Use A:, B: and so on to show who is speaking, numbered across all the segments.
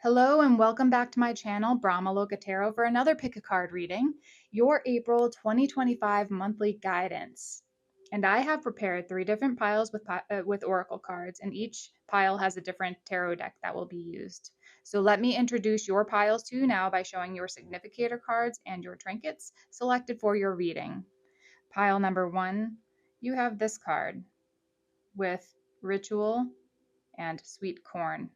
A: Hello and welcome back to my channel, Brahmaloka Tarot, for another pick a card reading, your April 2025 monthly guidance. And I have prepared 3 different piles with oracle cards, and each pile has a different tarot deck that will be used. So let me introduce your piles to you now by showing your significator cards and your trinkets selected for your reading. Pile number 1, you have this card with ritual and sweet corn.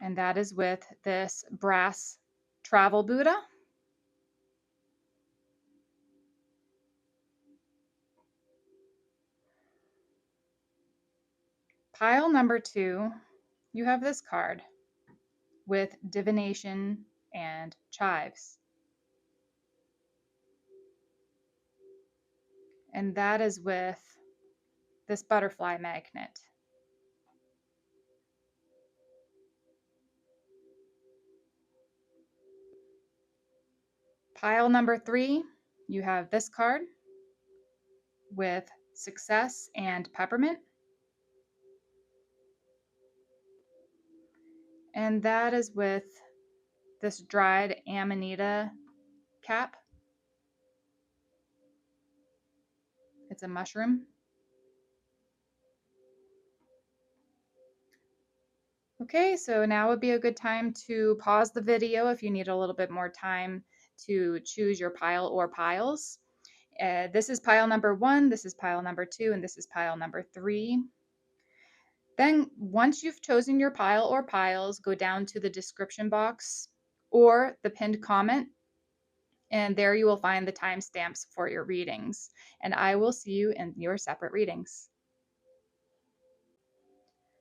A: And that is with this brass travel Buddha. Pile number 2, you have this card with Divination and Chives. And that is with this butterfly magnet. Pile number 3, you have this card with Success and Peppermint. And that is with this dried Amanita cap. It's a mushroom. Okay, so now would be a good time to pause the video if you need a little bit more time to choose your pile or piles. This is pile number 1, this is pile number 2, and this is pile number 3. Then once you've chosen your pile or piles, go down to the description box or the pinned comment, and there you will find the timestamps for your readings. And I will see you in your separate readings.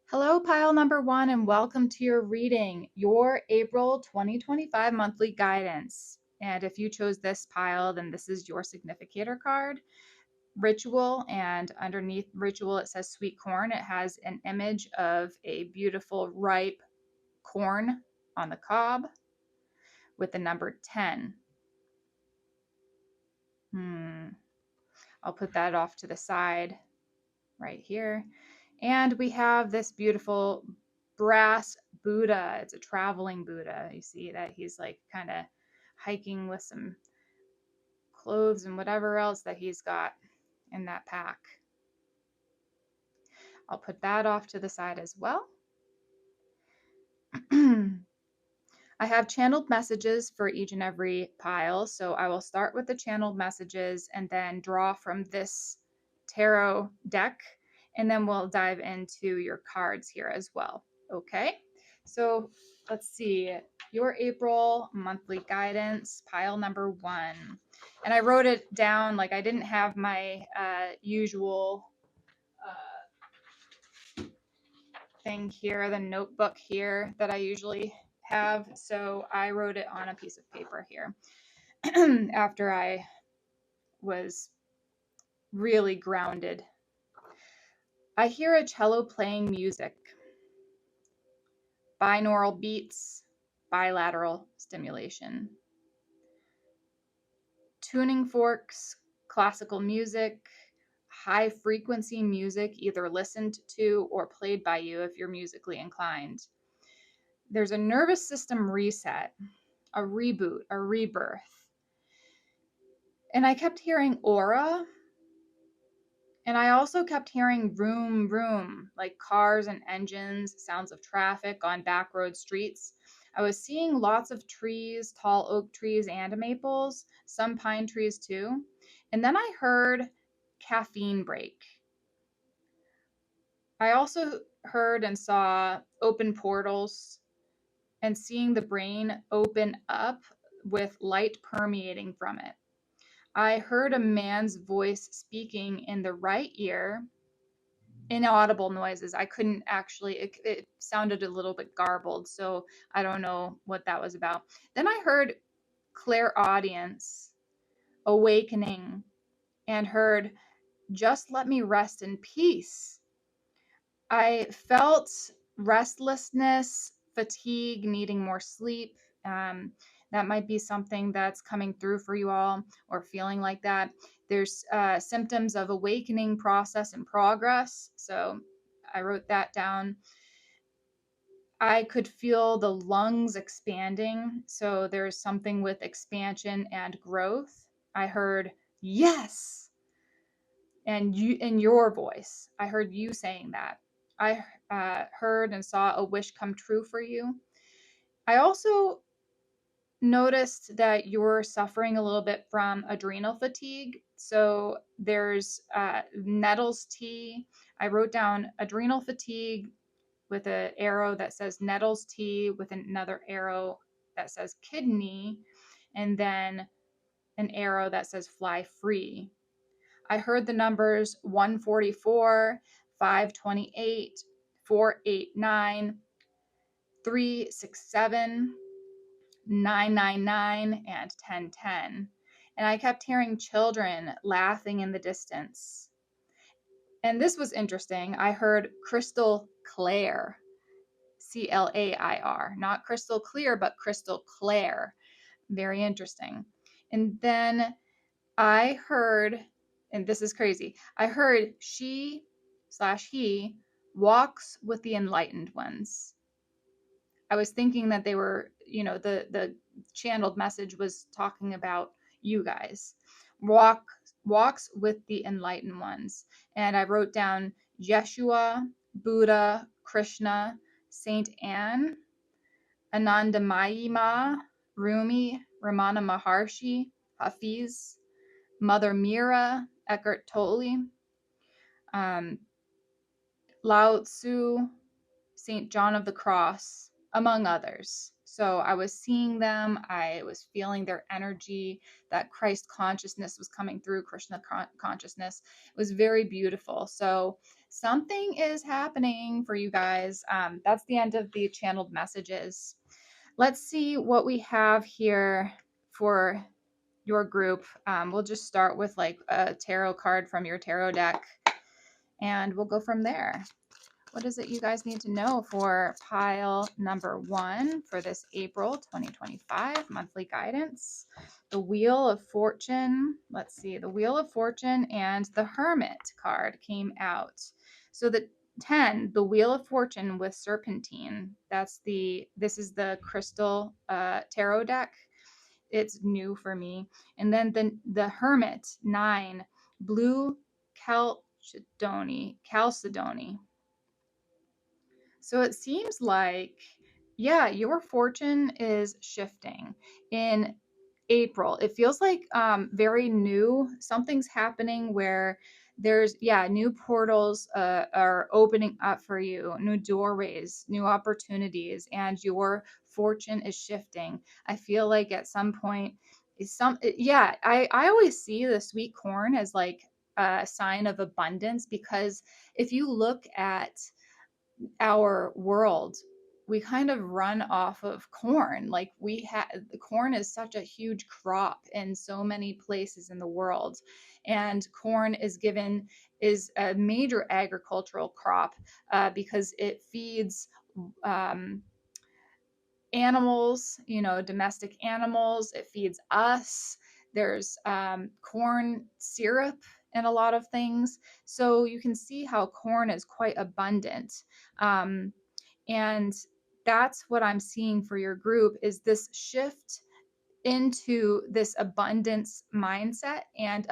A: Hello, pile number 1, and welcome to your reading, your April 2025 monthly guidance. And if you chose this pile, then this is your significator card, Ritual, and underneath Ritual it says Sweet Corn. It has an image of a beautiful ripe corn on the cob with the number 10. I'll put that off to the side right here. And we have this beautiful brass Buddha. It's a traveling Buddha. You see that he's like kind of hiking with some clothes and whatever else that he's got in that pack. I'll put that off to the side as well. I have channeled messages for each and every pile. So I will start with the channeled messages and then draw from this tarot deck. And then we'll dive into your cards here as well. Okay, so let's see. Your April monthly guidance, pile number 1. And I wrote it down, like I didn't have my usual thing here, the notebook here that I usually have. So I wrote it on a piece of paper here after I was really grounded. I hear a cello playing music, binaural beats, bilateral stimulation, tuning forks, classical music, high frequency music, either listened to or played by you if you're musically inclined. There's a nervous system reset, a reboot, a rebirth. And I kept hearing aura. And I also kept hearing vroom, vroom, like cars and engines, sounds of traffic on back road streets. I was seeing lots of trees, tall oak trees and maples, some pine trees too. And then I heard caffeine break. I also heard and saw open portals and seeing the brain open up with light permeating from it. I heard a man's voice speaking in the right ear, inaudible noises. I couldn't actually, it sounded a little bit garbled, so I don't know what that was about. Then I heard clairaudience, awakening, and heard, just let me rest in peace. I felt restlessness, fatigue, needing more sleep. That might be something that's coming through for you all or feeling like that. There's symptoms of awakening process and progress. So I wrote that down. I could feel the lungs expanding. So there's something with expansion and growth. I heard yes. And you, in your voice, I heard you saying that. I heard and saw a wish come true for you. I also noticed that you're suffering a little bit from adrenal fatigue. So there's nettles tea. I wrote down adrenal fatigue with an arrow that says nettles tea, with another arrow that says kidney, and then an arrow that says fly free. I heard the numbers 144, 528, 489, 367, 999, and 1010. And I kept hearing children laughing in the distance. And this was interesting. I heard crystal clair, Clair, not crystal clear, but crystal clair. Very interesting. And then I heard, and this is crazy, I heard she/he walks with the enlightened ones. I was thinking that they were, the channeled message was talking about you guys. Walks with the enlightened ones. And I wrote down Yeshua, Buddha, Krishna, Saint Anne, Anandamayima, Rumi, Ramana Maharshi, Hafiz, Mother Mira, Eckhart Tolle, Lao Tzu, St. John of the Cross, among others. So I was seeing them, I was feeling their energy, that Christ consciousness was coming through, Krishna consciousness. It was very beautiful. So something is happening for you guys. That's the end of the channeled messages. Let's see what we have here for your group. We'll just start with like a tarot card from your tarot deck, and we'll go from there. What is it you guys need to know for pile number 1 for this April 2025 monthly guidance? The Wheel of Fortune. Let's see. The Wheel of Fortune and the Hermit card came out. So the 10, the Wheel of Fortune with Serpentine. This is the crystal tarot deck. It's new for me. And then the Hermit 9, blue chalcedony. So it seems like, yeah, your fortune is shifting in April. It feels like very new. Something's happening where there's, new portals are opening up for you, new doorways, new opportunities, and your fortune is shifting. I feel like at some point, I always see the sweet corn as like a sign of abundance, because if you look at our world, we kind of run off of corn. Like the corn is such a huge crop in so many places in the world, and corn is a major agricultural crop because it feeds animals, domestic animals. It feeds us. There's corn syrup and a lot of things. So you can see how corn is quite abundant. And that's what I'm seeing for your group, is this shift into this abundance mindset and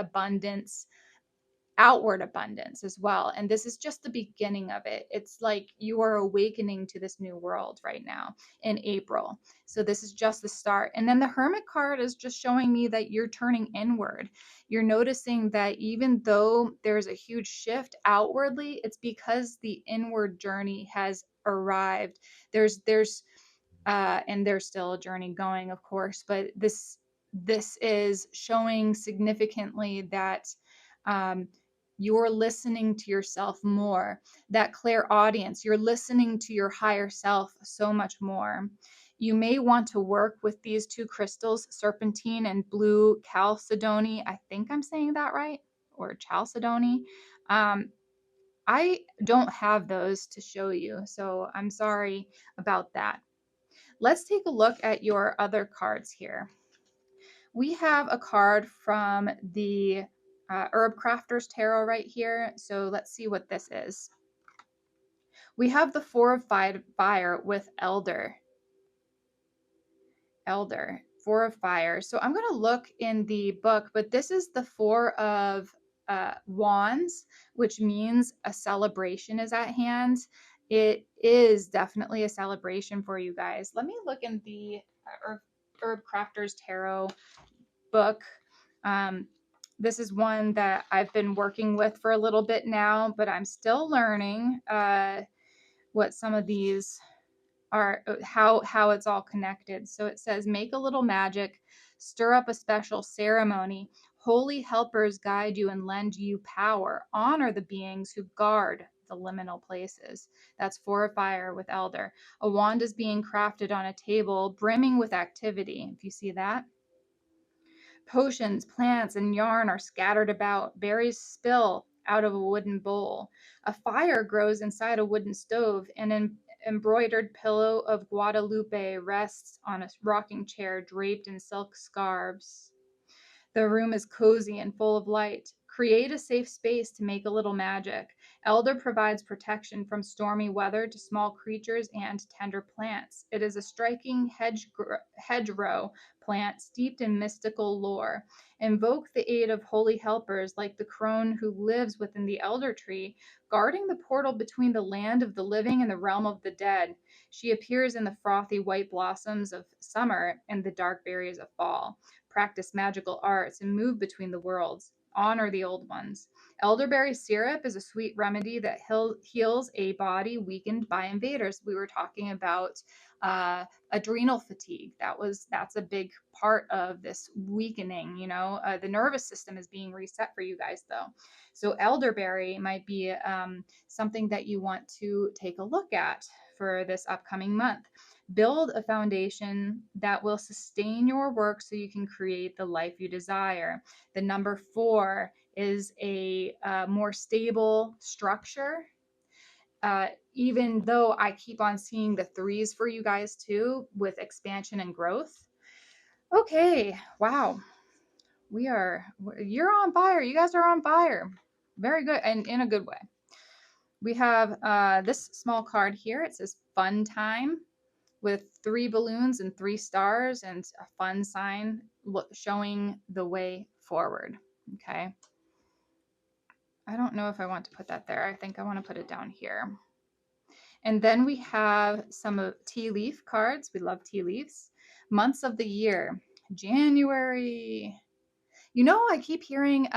A: outward abundance as well. And this is just the beginning of it. It's like you are awakening to this new world right now in April. So this is just the start. And then the Hermit card is just showing me that you're turning inward. You're noticing that even though there's a huge shift outwardly, it's because the inward journey has arrived. And there's still a journey going, of course, but this is showing significantly that you're listening to yourself more, that clairaudience. You're listening to your higher self so much more. You may want to work with these two crystals, serpentine and blue chalcedony. I think I'm saying that right, or chalcedony. I don't have those to show you, so I'm sorry about that. Let's take a look at your other cards here. We have a card from the Herb Crafter's Tarot right here. So let's see what this is. We have the Four of Fire with Elder. Four of Fire. So I'm going to look in the book, but this is the Four of Wands, which means a celebration is at hand. It is definitely a celebration for you guys. Let me look in the Herb Crafter's Tarot book. This is one that I've been working with for a little bit now, but I'm still learning what some of these are, how it's all connected. So it says, make a little magic, stir up a special ceremony. Holy helpers guide you and lend you power. Honor the beings who guard the liminal places. That's Four of Fire with Elder. A wand is being crafted on a table, brimming with activity. If you see that. Potions, plants, and yarn are scattered about. Berries spill out of a wooden bowl. A fire grows inside a wooden stove. An embroidered pillow of Guadalupe rests on a rocking chair draped in silk scarves. The room is cozy and full of light. Create a safe space to make a little magic. Elder provides protection from stormy weather to small creatures and tender plants. It is a striking hedgerow plant steeped in mystical lore. Invoke the aid of holy helpers like the crone who lives within the elder tree, guarding the portal between the land of the living and the realm of the dead. She appears in the frothy white blossoms of summer and the dark berries of fall. Practice magical arts, and move between the worlds. Honor the old ones. Elderberry syrup is a sweet remedy that heals a body weakened by invaders. We were talking about adrenal fatigue. That's a big part of this weakening. The nervous system is being reset for you guys, though. So elderberry might be something that you want to take a look at for this upcoming month. Build a foundation that will sustain your work so you can create the life you desire. The number 4 is a more stable structure. Even though I keep on seeing the 3s for you guys too, with expansion and growth. Okay, wow. You're on fire. You guys are on fire. Very good, and in a good way. We have this small card here. It says fun time, with 3 balloons and 3 stars and a fun sign showing the way forward. Okay. I don't know if I want to put that there. I think I want to put it down here. And then we have some tea leaf cards. We love tea leaves. Months of the year. January. I keep hearing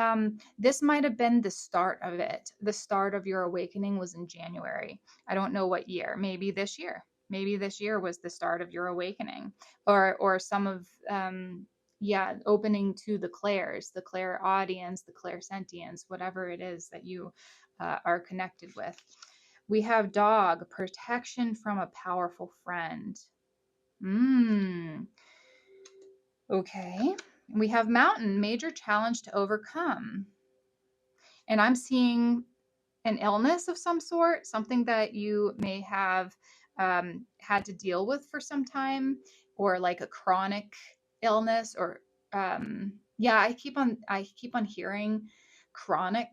A: this might have been the start of it. The start of your awakening was in January. I don't know what year. Maybe this year. Maybe this year was the start of your awakening, or some of opening to the clairs, the clairaudience, the clairsentience, whatever it is that you are connected with. We have dog, protection from a powerful friend. Okay. We have mountain, major challenge to overcome. And I'm seeing an illness of some sort, something that you may have had to deal with for some time, or like a chronic illness, or I keep on hearing chronic,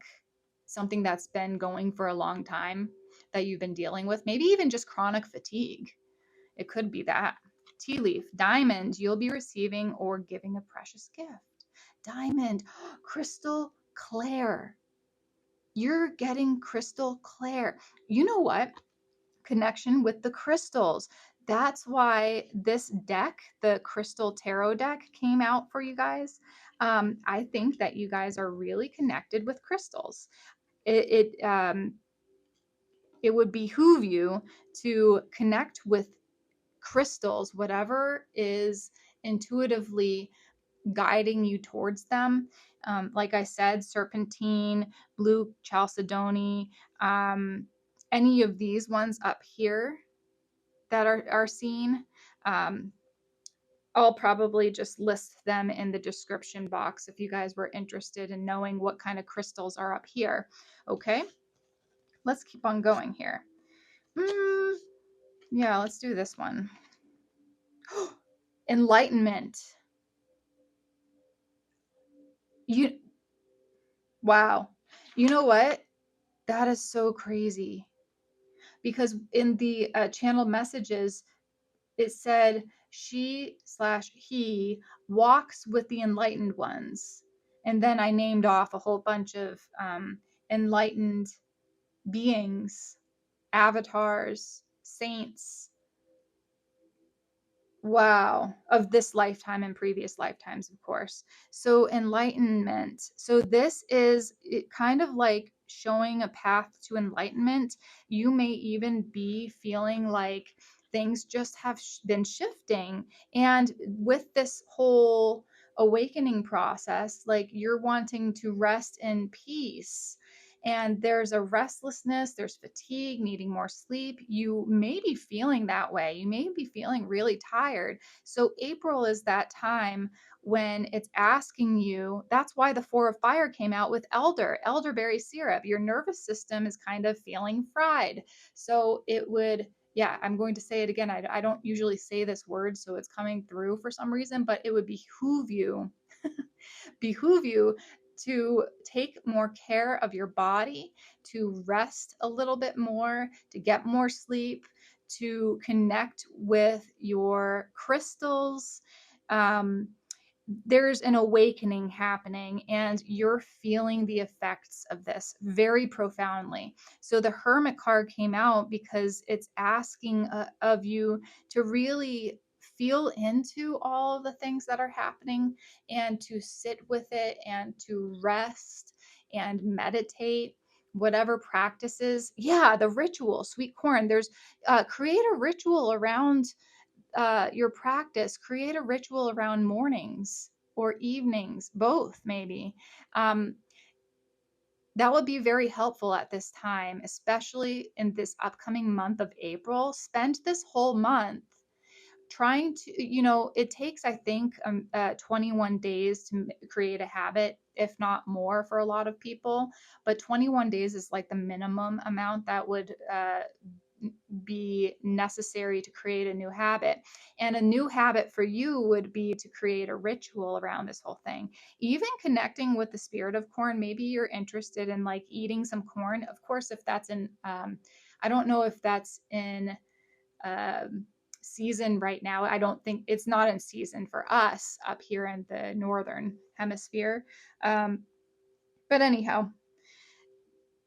A: something that's been going for a long time that you've been dealing with, maybe even just chronic fatigue. It could be that. Tea leaf, diamond, you'll be receiving or giving a precious gift. Diamond, crystal clear. You're getting crystal clear. You know what? Connection with the crystals. That's why this deck, the Crystal Tarot deck, came out for you guys. I think that you guys are really connected with crystals. It would behoove you to connect with crystals, whatever is intuitively guiding you towards them. Like I said, serpentine, blue chalcedony, any of these ones up here that are seen. I'll probably just list them in the description box if you guys were interested in knowing what kind of crystals are up here. Okay, let's keep on going here. Yeah, let's do this one. Enlightenment. Wow. You know what? That is so crazy, because in the channel messages, it said she/he walks with the enlightened ones. And then I named off a whole bunch of enlightened beings, avatars, saints. Wow, of this lifetime and previous lifetimes, of course. So enlightenment. So this is kind of like showing a path to enlightenment. You may even be feeling like things just have been shifting. And with this whole awakening process, like you're wanting to rest in peace. And there's a restlessness, there's fatigue, needing more sleep. You may be feeling that way. You may be feeling really tired. So, April is that time when it's asking you. That's why the Four of Fire came out with elderberry syrup. Your nervous system is kind of feeling fried. So, it would. Yeah, I'm going to say it again. I don't usually say this word, so it's coming through for some reason, but it would behoove you to take more care of your body, to rest a little bit more, to get more sleep, to connect with your crystals. Um, there's an awakening happening, and you're feeling the effects of this very profoundly. So the Hermit card came out because it's asking of you to really feel into all of the things that are happening and to sit with it and to rest and meditate, whatever practices. Yeah, the ritual, sweet corn. There's create a ritual around your practice. Create a ritual around mornings or evenings, both maybe. Um, that would be very helpful at this time, especially in this upcoming month of April. Spend this whole month trying to, it takes, I think, 21 days to create a habit, if not more for a lot of people. But 21 days is like the minimum amount that would be necessary to create a new habit. And a new habit for you would be to create a ritual around this whole thing. Even connecting with the spirit of corn. Maybe you're interested in like eating some corn. Of course, if that's in, I don't know if that's in season right now. I don't think it's not in season for us up here in the northern hemisphere. But anyhow,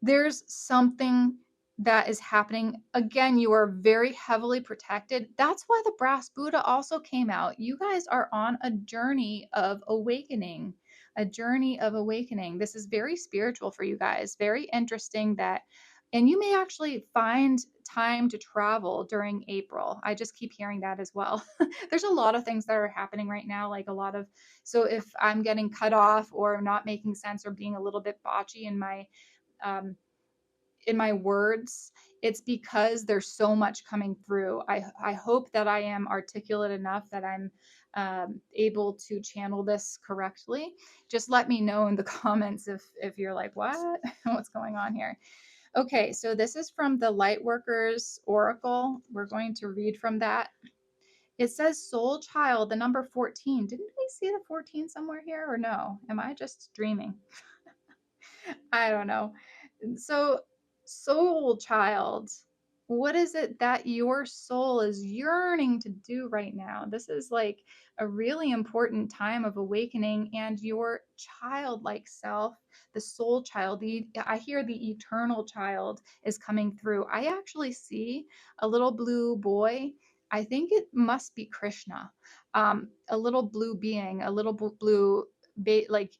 A: there's something that is happening. Again, you are very heavily protected. That's why the brass Buddha also came out. You guys are on a journey of awakening, a journey of awakening. This is very spiritual for you guys, very interesting that, and you may actually find time to travel during April. I just keep hearing that as well. There's a lot of things that are happening right now, like a lot of, so if I'm getting cut off or not making sense or being a little bit botchy um, in my words, it's because there's so much coming through. I hope that I am articulate enough that I'm able to channel this correctly. Just let me know in the comments if you're like, what? What's going on here? Okay, so this is from the Lightworkers Oracle. We're going to read from that. It says soul child, the number 14. Didn't we see the 14 somewhere here or no? Am I just dreaming? I don't know. So, soul child, what is it that your soul is yearning to do right now? This is like a really important time of awakening, and your childlike self, the soul child, I hear the eternal child is coming through. I actually see a little blue boy. I think it must be Krishna, a little blue being, a little blue, like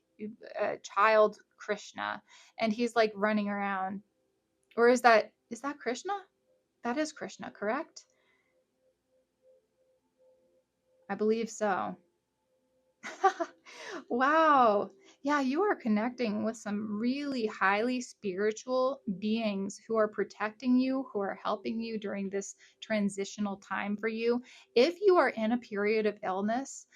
A: child Krishna, and he's like running around. Or is that Krishna? That is Krishna, correct? I believe so. Wow. Yeah, you are connecting with some really highly spiritual beings who are protecting you, who are helping you during this transitional time for you. If you are in a period of illness,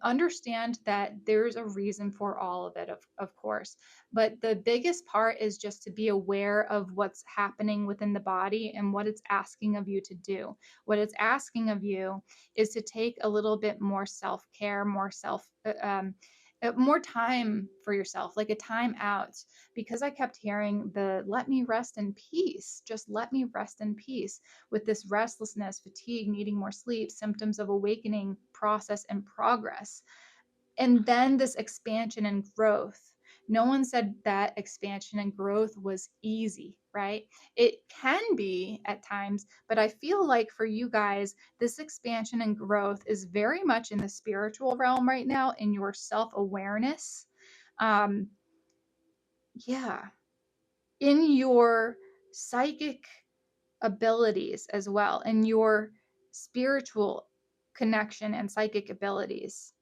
A: understand that there's a reason for all of it, of course, but the biggest part is just to be aware of what's happening within the body and what it's asking of you to do. What it's asking of you is to take a little bit more self-care, more self more time for yourself, like a time out, because I kept hearing the let me rest in peace, just let me rest in peace, with this restlessness, fatigue, needing more sleep, symptoms of awakening process and progress. And then this expansion and growth. No one said that expansion and growth was easy, right? It can be at times, but I feel like for you guys, this expansion and growth is very much in the spiritual realm right now, in your self awareness. Um, yeah, in your psychic abilities as well, in your spiritual connection and psychic abilities.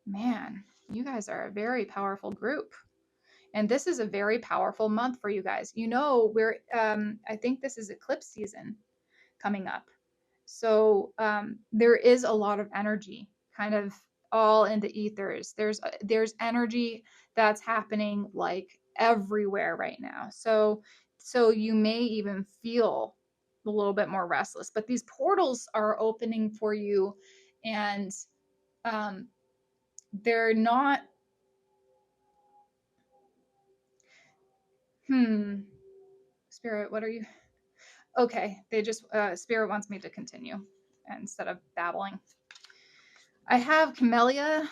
A: Man, you guys are a very powerful group. And this is a very powerful month for you guys. You know, I think this is eclipse season coming up. So there is a lot of energy kind of all in the ethers. There's energy that's happening like everywhere right now. So you may even feel a little bit more restless, but these portals are opening for you, and um, they're not. Spirit, what are you? Okay, they just Spirit wants me to continue instead of babbling. I have Camellia.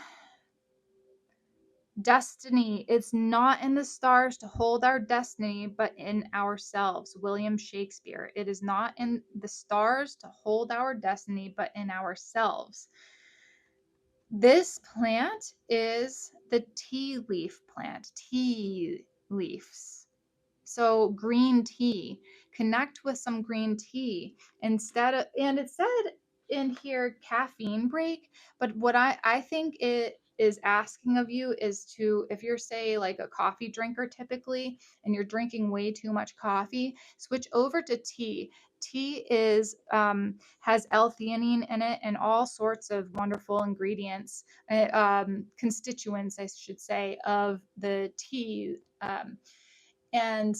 A: Destiny. It's not in the stars to hold our destiny, but in ourselves. William Shakespeare. It is not in the stars to hold our destiny, but in ourselves. This plant is the tea leaf plant. Tea leaves. So green tea, connect with some green tea instead of, and it said in here caffeine break, but what I think it is asking of you is to, if you're say like a coffee drinker typically, and you're drinking way too much coffee, switch over to tea. Tea is has L-theanine in it and all sorts of wonderful ingredients, constituents, I should say, of the tea. And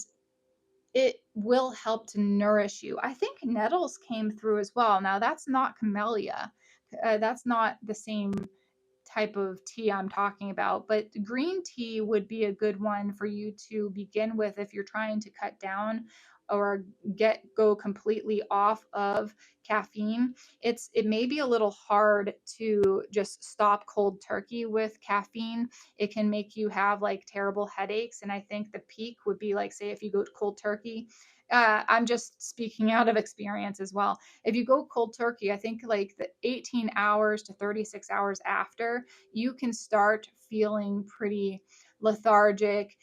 A: it will help to nourish you. I think nettles came through as well. Now, that's not camellia. That's not the same type of tea I'm talking about, but green tea would be a good one for you to begin with if you're trying to cut down or go completely off of caffeine. It may be a little hard to just stop cold turkey with caffeine. It can make you have like terrible headaches, and I think the peak would be like, say, if you go cold turkey. I'm just speaking out of experience as well. If you go cold turkey, I think like the 18 hours to 36 hours after, you can start feeling pretty lethargic,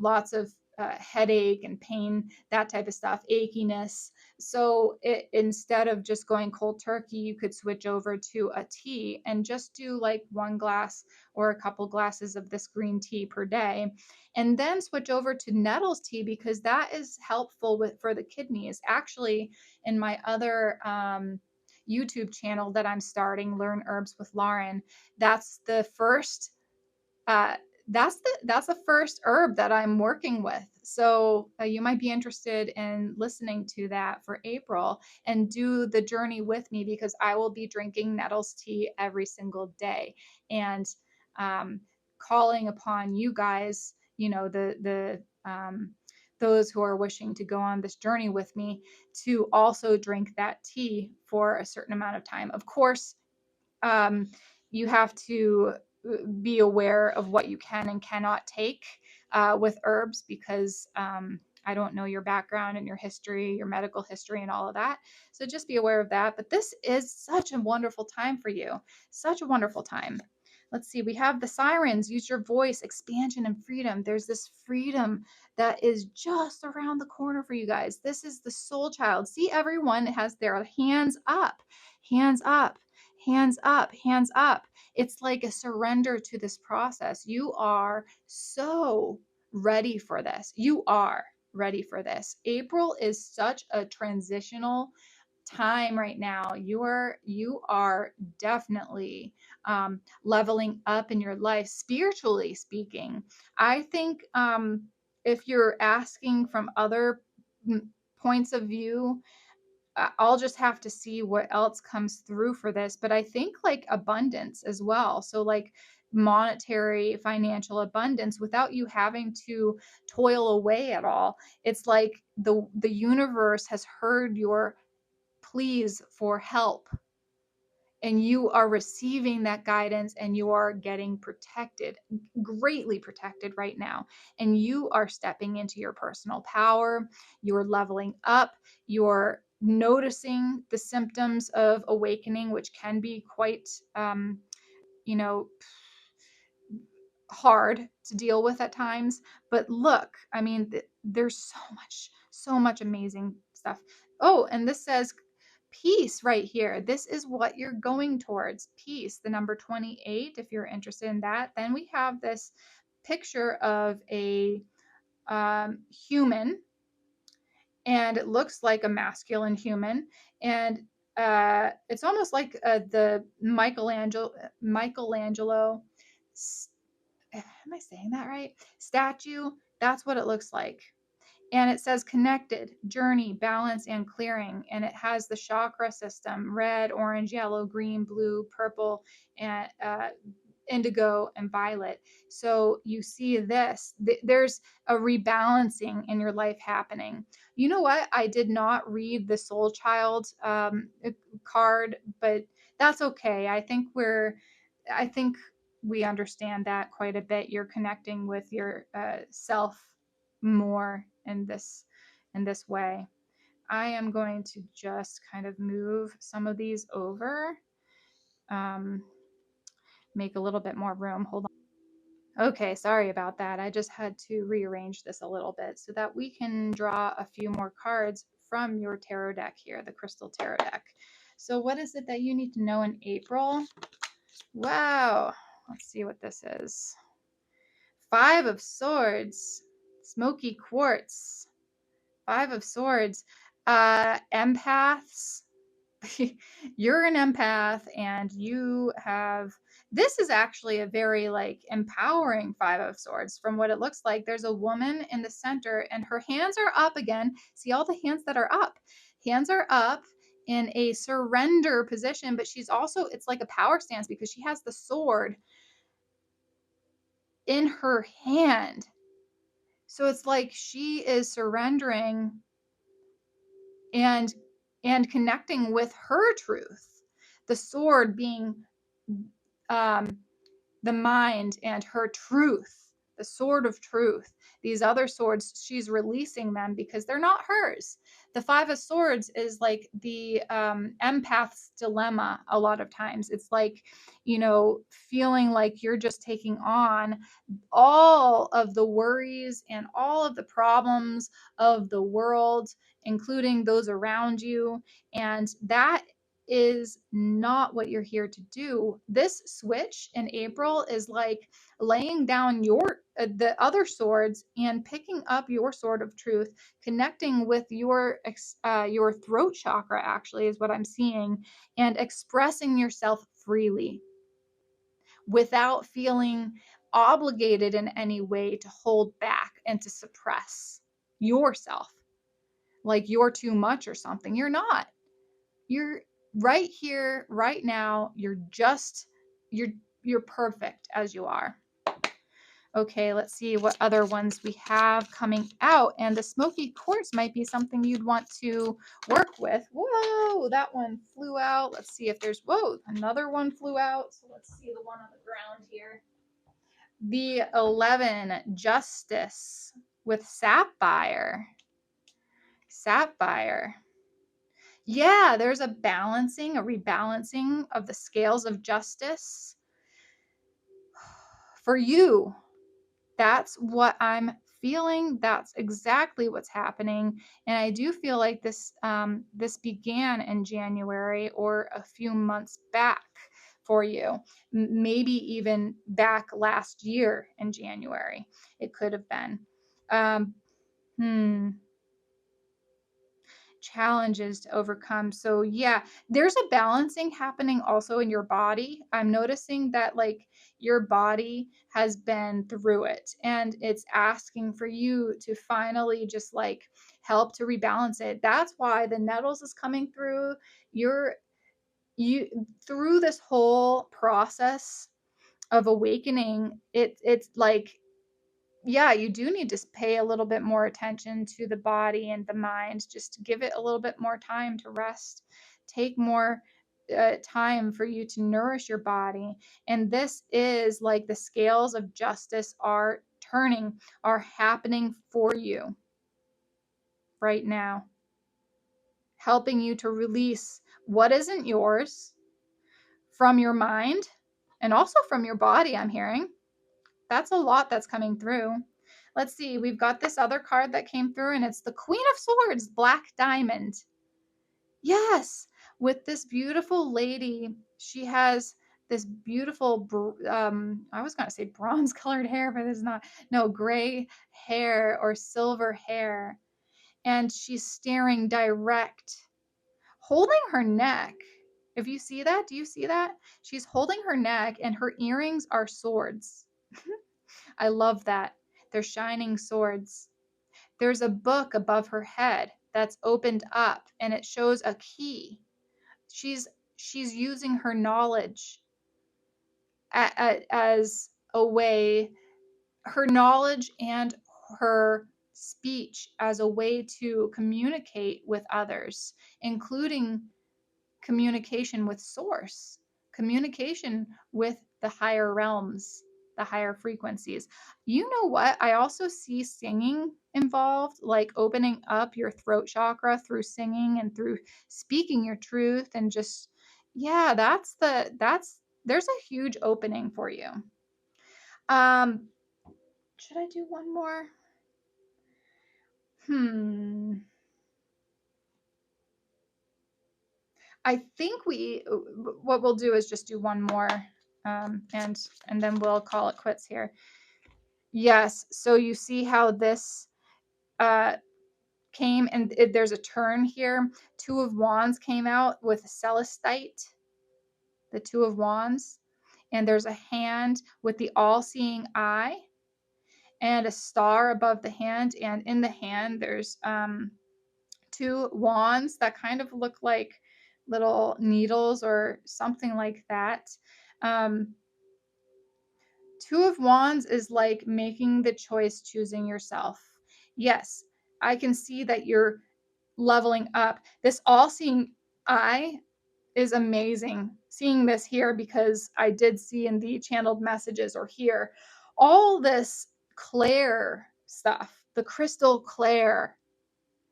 A: lots of headache and pain, that type of stuff, achiness. So instead of just going cold turkey, you could switch over to a tea and just do like one glass or a couple glasses of this green tea per day, and then switch over to nettles tea, because that is helpful for the kidneys. Actually, in my other YouTube channel that I'm starting, Learn Herbs with Lauren, that's the first uh, that's the first herb that I'm working with. So you might be interested in listening to that for April and do the journey with me, because I will be drinking nettles tea every single day, and um, calling upon you guys, you know, those who are wishing to go on this journey with me, to also drink that tea for a certain amount of time. Of course, you have to be aware of what you can and cannot take with herbs, because I don't know your background and your history, your medical history, and all of that. So just be aware of that. But this is such a wonderful time for you. Such a wonderful time. Let's see. We have the sirens. Use your voice, expansion, and freedom. There's this freedom that is just around the corner for you guys. This is the soul child. See, everyone has their hands up, hands up, hands up, hands up. It's like a surrender to this process. You are so ready for this. You are ready for this. April is such a transitional time right now. You are definitely leveling up in your life, spiritually speaking. I think if you're asking from other points of view, I'll just have to see what else comes through for this. But I think like abundance as well. So like monetary, financial abundance without you having to toil away at all. It's like the universe has heard your pleas for help, and you are receiving that guidance, and you are getting protected, greatly protected right now. And you are stepping into your personal power. You're leveling up. You're noticing the symptoms of awakening, which can be quite, you know, hard to deal with at times. But look, I mean, there's so much amazing stuff. Oh, and this says peace right here. This is what you're going towards, peace, the number 28, if you're interested in that. Then we have this picture of a human, and it looks like a masculine human, and it's almost like the Michelangelo, am I saying that right? Statue. That's what it looks like. And it says connected, journey, balance, and clearing. And it has the chakra system: red, orange, yellow, green, blue, purple, and indigo, and violet. So you see this, there's a rebalancing in your life happening. You know what? I did not read the soul child card, but that's okay. I think we understand that quite a bit. You're connecting with your self more in this way. I am going to just kind of move some of these over, make a little bit more room. Hold on. Okay, sorry about that. I just had to rearrange this a little bit so that we can draw a few more cards from your tarot deck here, the crystal tarot deck. So what is it that you need to know in April? Wow. Let's see what this is. 5 of Swords, smoky quartz. 5 of Swords. Empaths. You're an empath, and you have, this is actually a very like empowering 5 of Swords. From what it looks like, there's a woman in the center, and her hands are up again. See all the hands that are up? Hands are up in a surrender position, but she's also, it's like a power stance because she has the sword in her hand. So it's like she is surrendering and connecting with her truth. The sword being the mind and her truth, the sword of truth. These other swords, she's releasing them because they're not hers. The 5 of Swords is like the empath's dilemma a lot of times. It's like, you know, feeling like you're just taking on all of the worries and all of the problems of the world, including those around you. And that is not what you're here to do. This switch in April is like laying down your the other swords and picking up your sword of truth, connecting with your throat chakra, actually is what I'm seeing, and expressing yourself freely without feeling obligated in any way to hold back and to suppress yourself like you're too much or something. You're not. You're right here, right now. You're perfect as you are. Okay, let's see what other ones we have coming out. And the smoky quartz might be something you'd want to work with. Whoa, that one flew out. Let's see if there's, whoa, another one flew out. So let's see the one on the ground here. The 11, Justice with Sapphire. Sapphire. Yeah, there's a rebalancing of the scales of justice for you. That's what I'm feeling. That's exactly what's happening. And I do feel like this began in January or a few months back for you. Maybe even back last year in January. It could have been. Challenges to overcome. So yeah, there's a balancing happening also in your body. I'm noticing that like your body has been through it, and it's asking for you to finally just like help to rebalance it. That's why the nettles is coming through. You through this whole process of awakening, it's like, yeah, you do need to pay a little bit more attention to the body and the mind. Just give it a little bit more time to rest. Take more time for you to nourish your body. And this is like the scales of justice are turning, are happening for you right now, helping you to release what isn't yours from your mind and also from your body, I'm hearing. That's a lot that's coming through. Let's see, we've got this other card that came through, and it's the Queen of Swords, Black Diamond. Yes, with this beautiful lady. She has this beautiful, I was going to say bronze colored hair, but it's not. No, gray hair or silver hair. And she's staring direct, holding her neck. If you see that, do you see that? She's holding her neck, and her earrings are swords. I love that. They're shining swords. There's a book above her head that's opened up, and it shows a key. She's using her knowledge as a way, her knowledge and her speech as a way to communicate with others, including communication with source, communication with the higher realms, the higher frequencies. You know what? I also see singing involved, like opening up your throat chakra through singing and through speaking your truth, and just, yeah, there's a huge opening for you. Should I do one more? I think what we'll do is just do one more, and then we'll call it quits here. Yes, so you see how this came, and there's a turn here. Two of Wands came out with Celestite, the Two of Wands, and there's a hand with the all-seeing eye and a star above the hand, and in the hand there's two wands that kind of look like little needles or something like that. Two of Wands is like making the choice, choosing yourself. Yes, I can see that you're leveling up. This all-seeing eye is amazing. Seeing this here, because I did see in the channeled messages or here all this clair stuff, the crystal clair.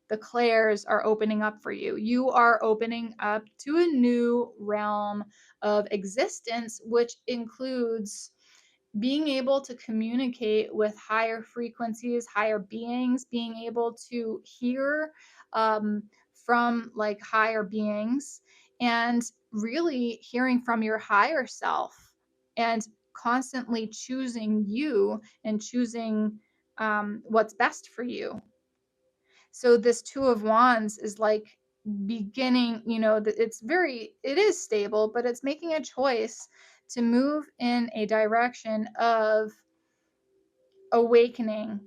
A: The clairs are opening up for you. You are opening up to a new realm of existence, which includes being able to communicate with higher frequencies, higher beings, being able to hear from like higher beings, and really hearing from your higher self, and constantly choosing you and choosing what's best for you. So this Two of Wands is like beginning, it is stable, but it's making a choice to move in a direction of awakening.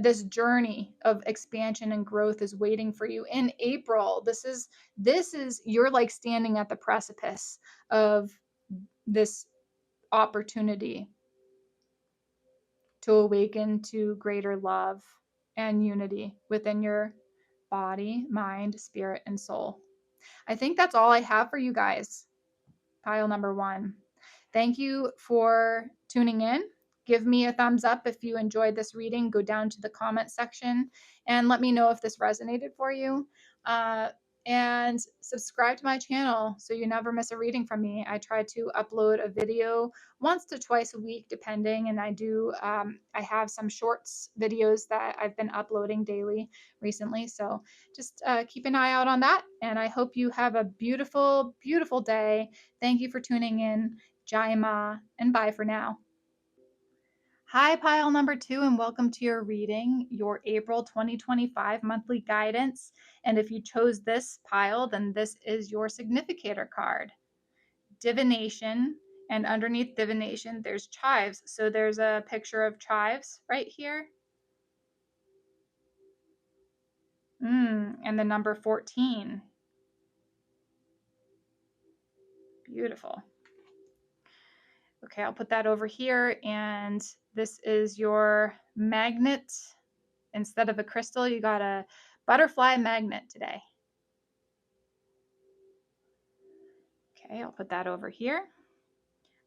A: This journey of expansion and growth is waiting for you in April. This is you're like standing at the precipice of this opportunity to awaken to greater love and unity within your body, mind, spirit, and soul. I think that's all I have for you guys. Pile number 1. Thank you for tuning in. Give me a thumbs up if you enjoyed this reading. Go down to the comment section and let me know if this resonated for you. And subscribe to my channel so you never miss a reading from me. I try to upload a video once to twice a week, depending. And I have some shorts videos that I've been uploading daily recently. So just keep an eye out on that. And I hope you have a beautiful, beautiful day. Thank you for tuning in. Jai Ma, and bye for now. Hi, pile number 2, and welcome to your reading, your April 2025 monthly guidance. And if you chose this pile, then this is your significator card, Divination. And underneath Divination, there's Chives. So there's a picture of Chives right here. And the number 14. Beautiful. Okay, I'll put that over here. And this is your magnet. Instead of a crystal, you got a butterfly magnet today. Okay, I'll put that over here.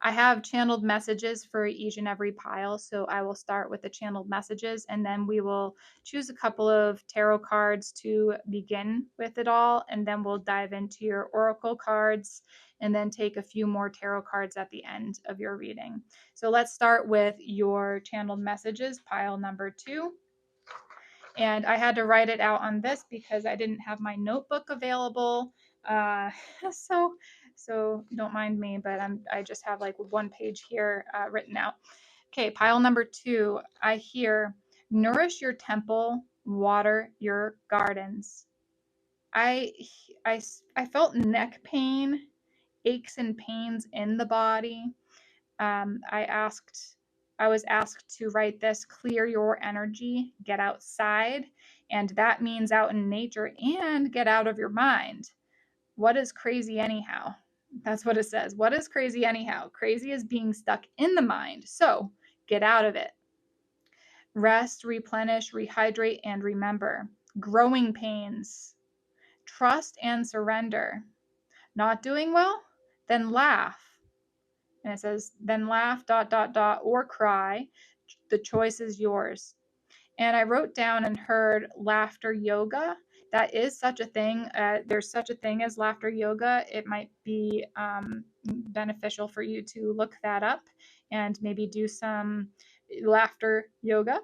A: I have channeled messages for each and every pile, so I will start with the channeled messages, and then we will choose a couple of tarot cards to begin with it all, and then we'll dive into your oracle cards, and then take a few more tarot cards at the end of your reading. So let's start with your channeled messages, pile number 2. And I had to write it out on this because I didn't have my notebook available. So don't mind me, but I just have like one page here written out. Okay, pile number 2. I hear, nourish your temple, water your gardens. I felt neck pain, aches and pains in the body. I was asked to write this, clear your energy, get outside, and that means out in nature, and get out of your mind. What is crazy anyhow? That's what it says. What is crazy anyhow? Crazy is being stuck in the mind. So get out of it. Rest, replenish, rehydrate, and remember. Growing pains. Trust and surrender. Not doing well? Then laugh. And it says, then laugh, ... or cry. The choice is yours. And I wrote down and heard laughter yoga. That is such a thing. There's such a thing as laughter yoga. It might be beneficial for you to look that up and maybe do some laughter yoga.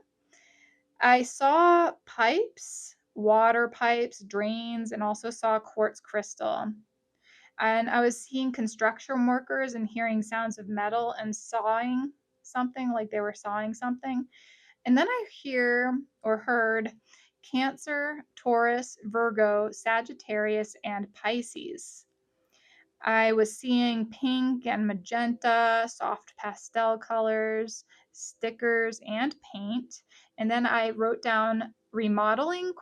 A: I saw pipes, water pipes, drains, and also saw quartz crystal. And I was seeing construction workers and hearing sounds of metal and sawing something, like they were sawing something. And then I heard Cancer, Taurus, Virgo, Sagittarius, and Pisces. I was seeing pink and magenta, soft pastel colors, stickers, and paint. And then I wrote down remodeling ?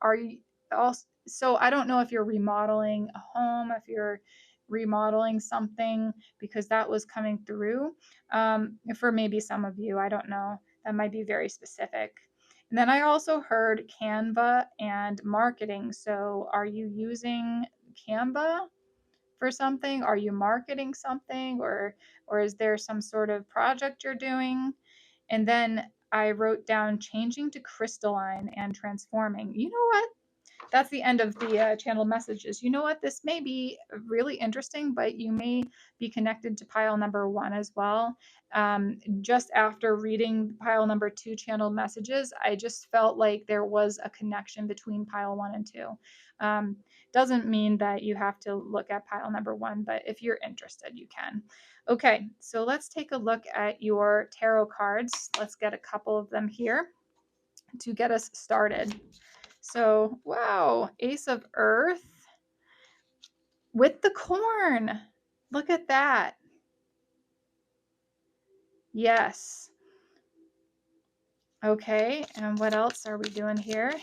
A: Are you also, so I don't know if you're remodeling a home, if you're remodeling something, because that was coming through. For maybe some of you, I don't know. That might be very specific. And then I also heard Canva and marketing. So are you using Canva for something? Are you marketing something, or is there some sort of project you're doing? And then I wrote down changing to crystalline and transforming. You know what? That's the end of the channel messages. You know what? This may be really interesting, but you may be connected to pile number 1 as well. Just after reading pile number 2 channel messages, I just felt like there was a connection between pile 1 and 2. Doesn't mean that you have to look at pile number 1, but if you're interested, you can. Okay, so let's take a look at your tarot cards. Let's get a couple of them here to get us started. So, wow, Ace of Earth with the corn. Look at that. Yes. Okay, and what else are we doing here?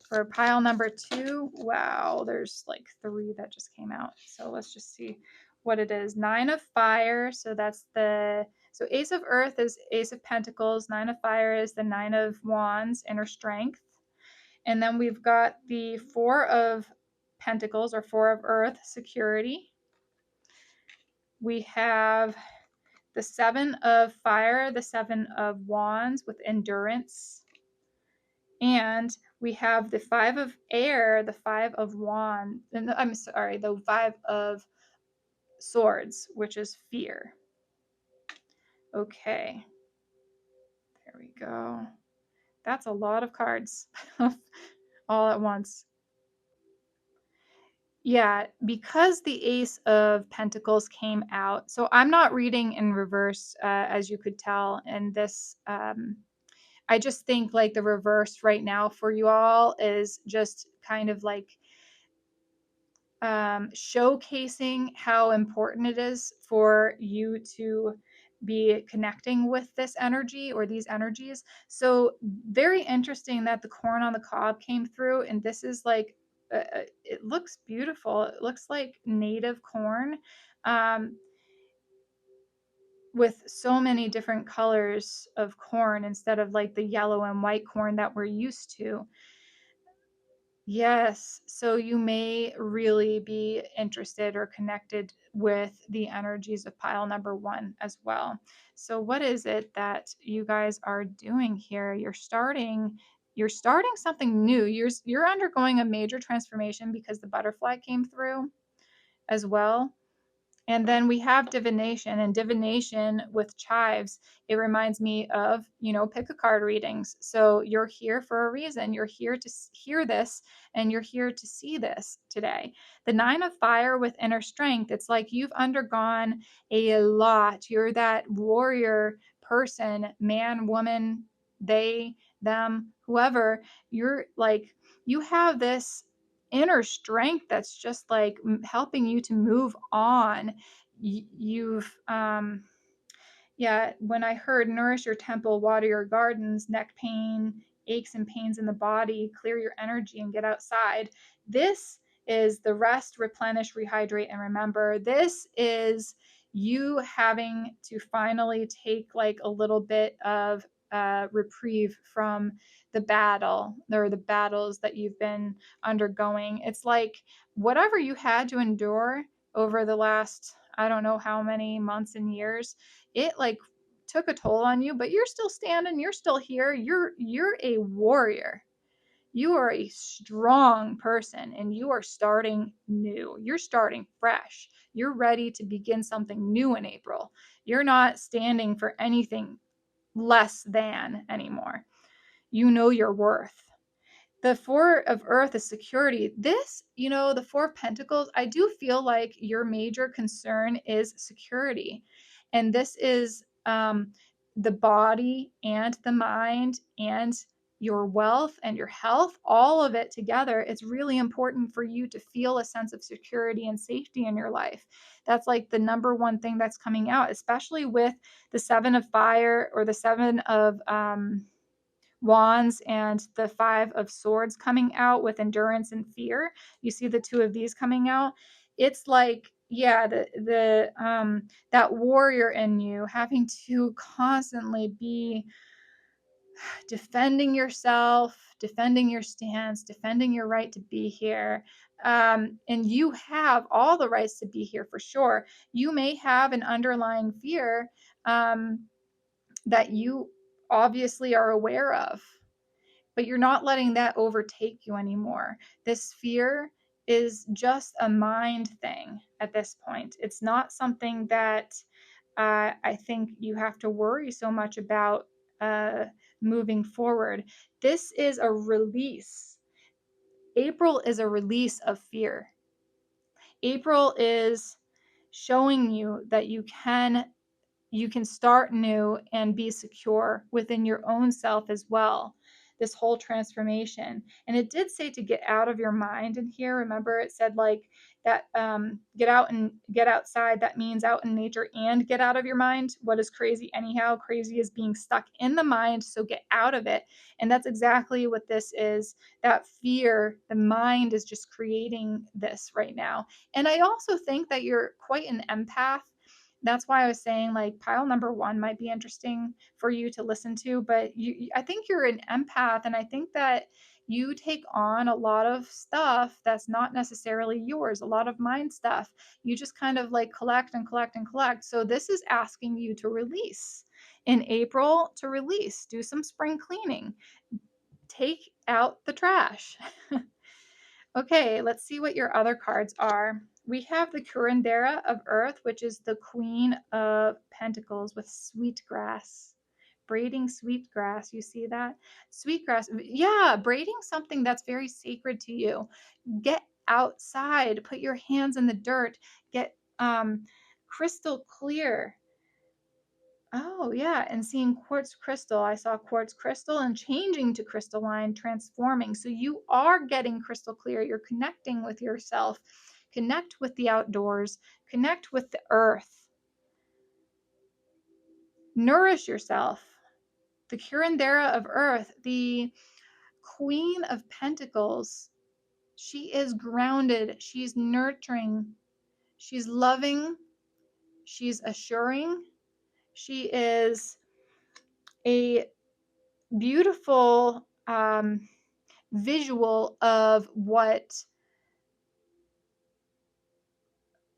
A: For pile number 2, wow, there's like 3 that just came out. So let's just see what it is. 9 of Fire, so so Ace of Earth is Ace of Pentacles, 9 of Fire is the 9 of Wands, inner strength. And then we've got the 4 of Pentacles, or 4 of Earth, security. We have the 7 of Fire, the 7 of Wands with endurance. And we have the 5 of Air, the 5 of Wands, the 5 of Swords, which is fear. Okay. There we go. That's a lot of cards all at once. Yeah, because the Ace of Pentacles came out. So I'm not reading in reverse, as you could tell. And this, I just think like the reverse right now for you all is just kind of like showcasing how important it is for you to be connecting with this energy or these energies. So very interesting that the corn on the cob came through, and this is like it looks beautiful. It looks like native corn, um, with so many different colors of corn instead of like the yellow and white corn that we're used to. Yes, so you may really be interested or connected with the energies of pile number one as well. So what is it that you guys are doing here? You're starting something new. You're undergoing a major transformation because the butterfly came through as well. And then we have divination, and divination with chives. It reminds me of, pick a card readings. So you're here for a reason. You're here to hear this, and you're here to see this today. The 9 of fire with inner strength. It's like you've undergone a lot. You're that warrior person, man, woman, they, them, whoever. You're like, you have this inner strength that's just like helping you to move on. You've yeah, when I heard nourish your temple, water your gardens, neck pain, aches and pains in the body, clear your energy and get outside. This is the rest, replenish, rehydrate, and remember. This is you having to finally take like a little bit of reprieve from the battle or the battles that you've been undergoing. It's like whatever you had to endure over the last, I don't know how many months and years, it like took a toll on you, but you're still standing, you're still here. You're a warrior. You are a strong person, and you are starting new. You're starting fresh. You're ready to begin something new in April. You're not standing for anything less than anymore. You know your worth. The 4 of earth is security. This, the 4 of pentacles, I do feel like your major concern is security. And this is the body and the mind and your wealth and your health, all of it together. It's really important for you to feel a sense of security and safety in your life. That's like the number one thing that's coming out, especially with the 7 of fire or the 7 of wands and the 5 of swords coming out with endurance and fear. You see the 2 of these coming out. It's like, yeah, the that warrior in you having to constantly be defending yourself, defending your stance, defending your right to be here. And you have all the rights to be here for sure. You may have an underlying fear that you obviously are aware of, but you're not letting that overtake you anymore. This fear is just a mind thing at this point. It's not something that I think you have to worry so much about moving forward. This is a release. April is a release of fear. April is showing you that you can start new and be secure within your own self as well. This whole transformation. And it did say to get out of your mind in here. Remember, it said like that get out and get outside. That means out in nature and get out of your mind. What is crazy anyhow? Crazy is being stuck in the mind. So get out of it. And that's exactly what this is. That fear, the mind is just creating this right now. And I also think that you're quite an empath. That's why I was saying like pile number one might be interesting for you to listen to, but I think you're an empath, and I think that you take on a lot of stuff that's not necessarily yours, a lot of mind stuff. You just kind of like collect and collect and collect. So this is asking you to release in April, to release, do some spring cleaning, take out the trash. Okay, let's see what your other cards are. We have the Curandera of Earth, which is the Queen of Pentacles with sweetgrass. Braiding sweetgrass, you see that? Sweetgrass, yeah, braiding something that's very sacred to you. Get outside, put your hands in the dirt, get crystal clear. Oh, yeah. And seeing quartz crystal, I saw quartz crystal and changing to crystalline, transforming. So you are getting crystal clear. You're connecting with yourself, connect with the outdoors, connect with the earth. Nourish yourself. The curandera of earth, the Queen of Pentacles, she is grounded, she's nurturing, she's loving, she's assuring, she is a beautiful visual of what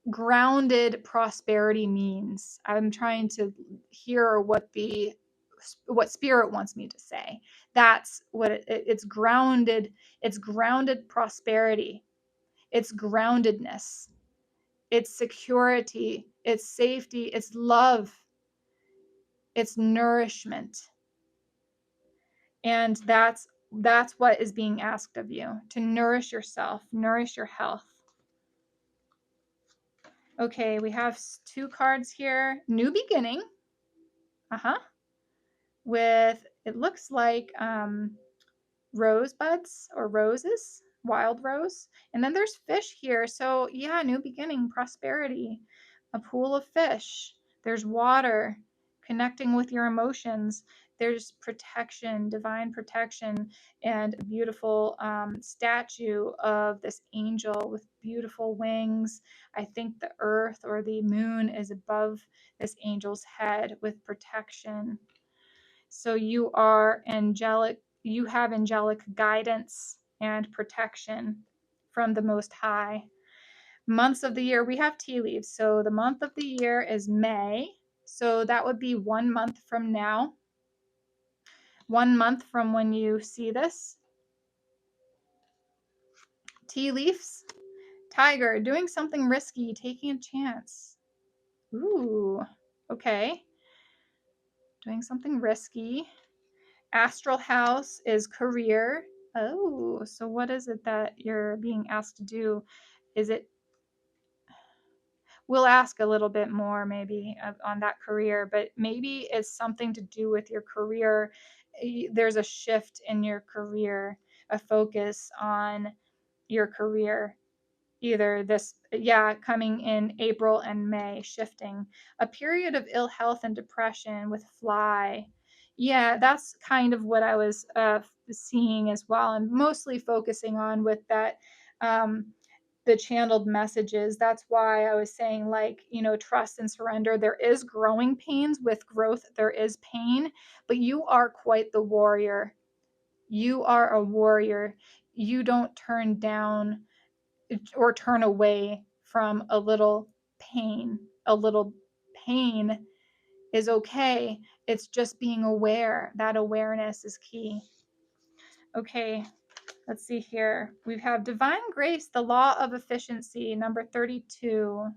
A: grounded prosperity means. I'm trying to hear what spirit wants me to say. That's what it's grounded. It's grounded prosperity. It's groundedness. It's security. It's safety. It's love. It's nourishment. And that's what is being asked of you, to nourish yourself, nourish your health. Okay, we have 2 cards here. New beginning. With, it looks like rosebuds or roses, wild rose. And then there's fish here. So yeah, new beginning, prosperity, a pool of fish. There's water, connecting with your emotions. There's protection, divine protection, and a beautiful statue of this angel with beautiful wings. I think the earth or the moon is above this angel's head with protection. So you are angelic, you have angelic guidance and protection from the Most High. Months of the year, we have tea leaves. So the month of the year is May. So that would be 1 month from now. 1 month from when you see this. Tea leaves. Tiger, doing something risky, taking a chance. Ooh, okay. Doing something risky. Astral house is career. Oh, so what is it that you're being asked to do? Is it, we'll ask a little bit more maybe on that career, but maybe it's something to do with your career. There's a shift in your career, a focus on your career. Either this, coming in April and May, shifting. A period of ill health and depression with fly. Yeah, that's kind of what I was seeing as well, and mostly focusing on with that, the channeled messages. That's why I was saying, like, trust and surrender. There is growing pains. With growth, there is pain, but you are quite the warrior. You are a warrior. You don't turn down or turn away from a little pain. A little pain is okay. It's just being aware. That awareness is key. Okay, let's see here. We have divine grace, the law of efficiency, number 32.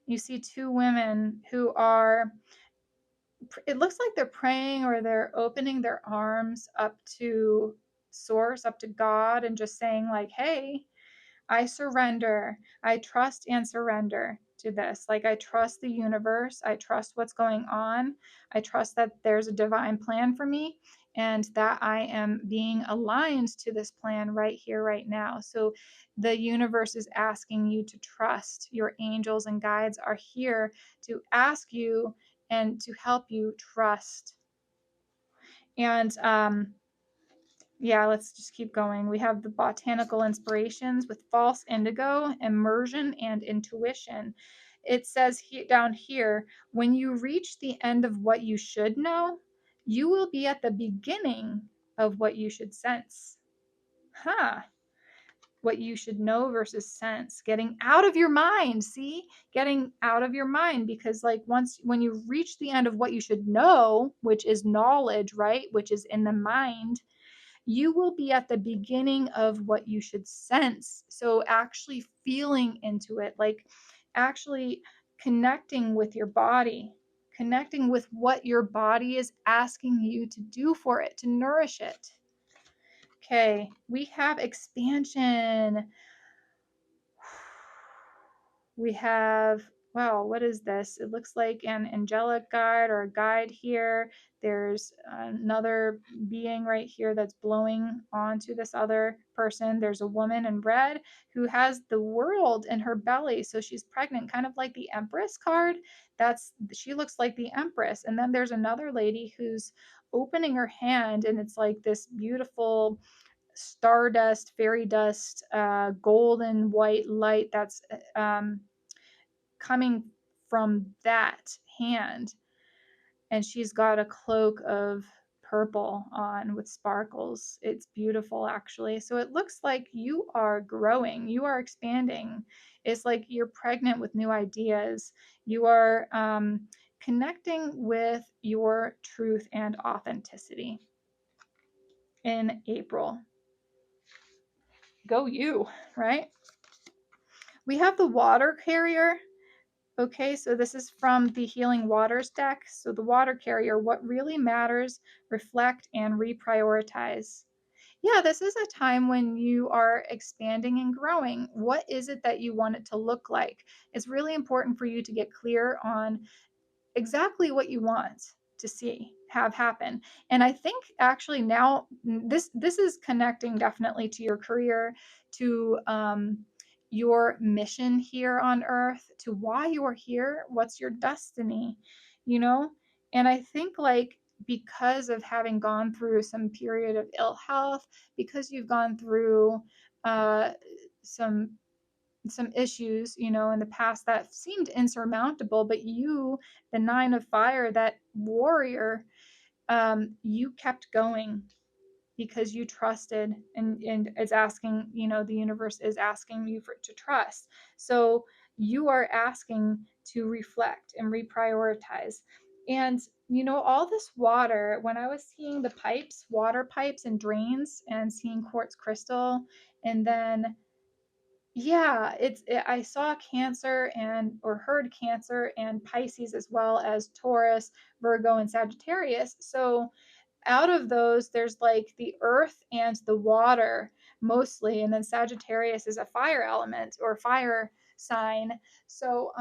A: You see 2 women who are, it looks like they're praying or they're opening their arms up to source, up to God, and just saying like, hey, I surrender. I trust and surrender to this. Like, I trust the universe. I trust what's going on. I trust that there's a divine plan for me and that I am being aligned to this plan right here, right now. So the universe is asking you to trust. Your angels and guides are here to ask you and to help you trust. And let's just keep going. We have the botanical inspirations with false indigo, immersion, and intuition. It says down here, when you reach the end of what you should know, you will be at the beginning of what you should sense. What you should know versus sense. Getting out of your mind. See? Getting out of your mind, because like when you reach the end of what you should know, which is knowledge, right? Which is in the mind, you will be at the beginning of what you should sense. So actually feeling into it, like actually connecting with your body, connecting with what your body is asking you to do for it, to nourish it. Okay, we have expansion. We have Wow, what is this? It looks like an angelic guide or a guide here. There's another being right here that's blowing onto this other person. There's a woman in red who has the world in her belly, so she's pregnant, kind of like the Empress card. She looks like the Empress. And then there's another lady who's opening her hand, and it's like this beautiful stardust, fairy dust, golden white light that's coming from that hand. And she's got a cloak of purple on with sparkles. It's beautiful, actually. So it looks like you are growing, you are expanding. It's like you're pregnant with new ideas. You are connecting with your truth and authenticity in April. Go you, right? We have the water carrier. Okay, so this is from the Healing Waters deck. So the water carrier, what really matters, reflect and reprioritize. Yeah, this is a time when you are expanding and growing. What is it that you want it to look like? It's really important for you to get clear on exactly what you want to see have happen. And I think actually now this is connecting definitely to your career, to your mission here on earth, to why you're here, what's your destiny, you know? And I think like because of having gone through some period of ill health, because you've gone through uh, some issues, in the past that seemed insurmountable, but you, the nine of fire, that warrior, you kept going because you trusted, and it's asking, the universe is asking you to trust. So you are asking to reflect and reprioritize. And all this water, when I was seeing the pipes, water pipes and drains, and seeing quartz crystal, and then yeah, I saw Cancer and or heard Cancer and Pisces, as well as Taurus, Virgo, and Sagittarius. So out of those, there's like the earth and the water mostly, and then Sagittarius is a fire element or fire sign. So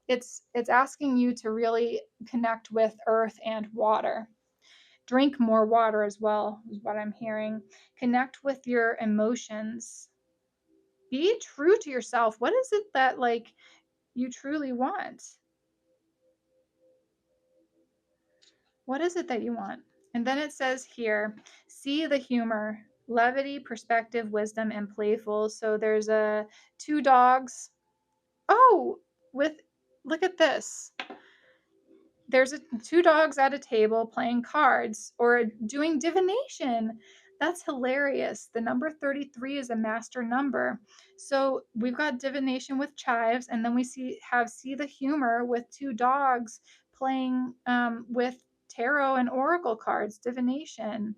A: it's asking you to really connect with earth and water. Drink more water as well, is what I'm hearing. Connect with your emotions. Be true to yourself. What is it that like you truly want? What is it that you want? And then it says here, see the humor, levity, perspective, wisdom, and playful. So there's two dogs. Oh, with look at this. There's two dogs at a table playing cards or doing divination. That's hilarious. The number 33 is a master number. So we've got divination with chives, and then we see the humor with two dogs playing with tarot and oracle cards, divination.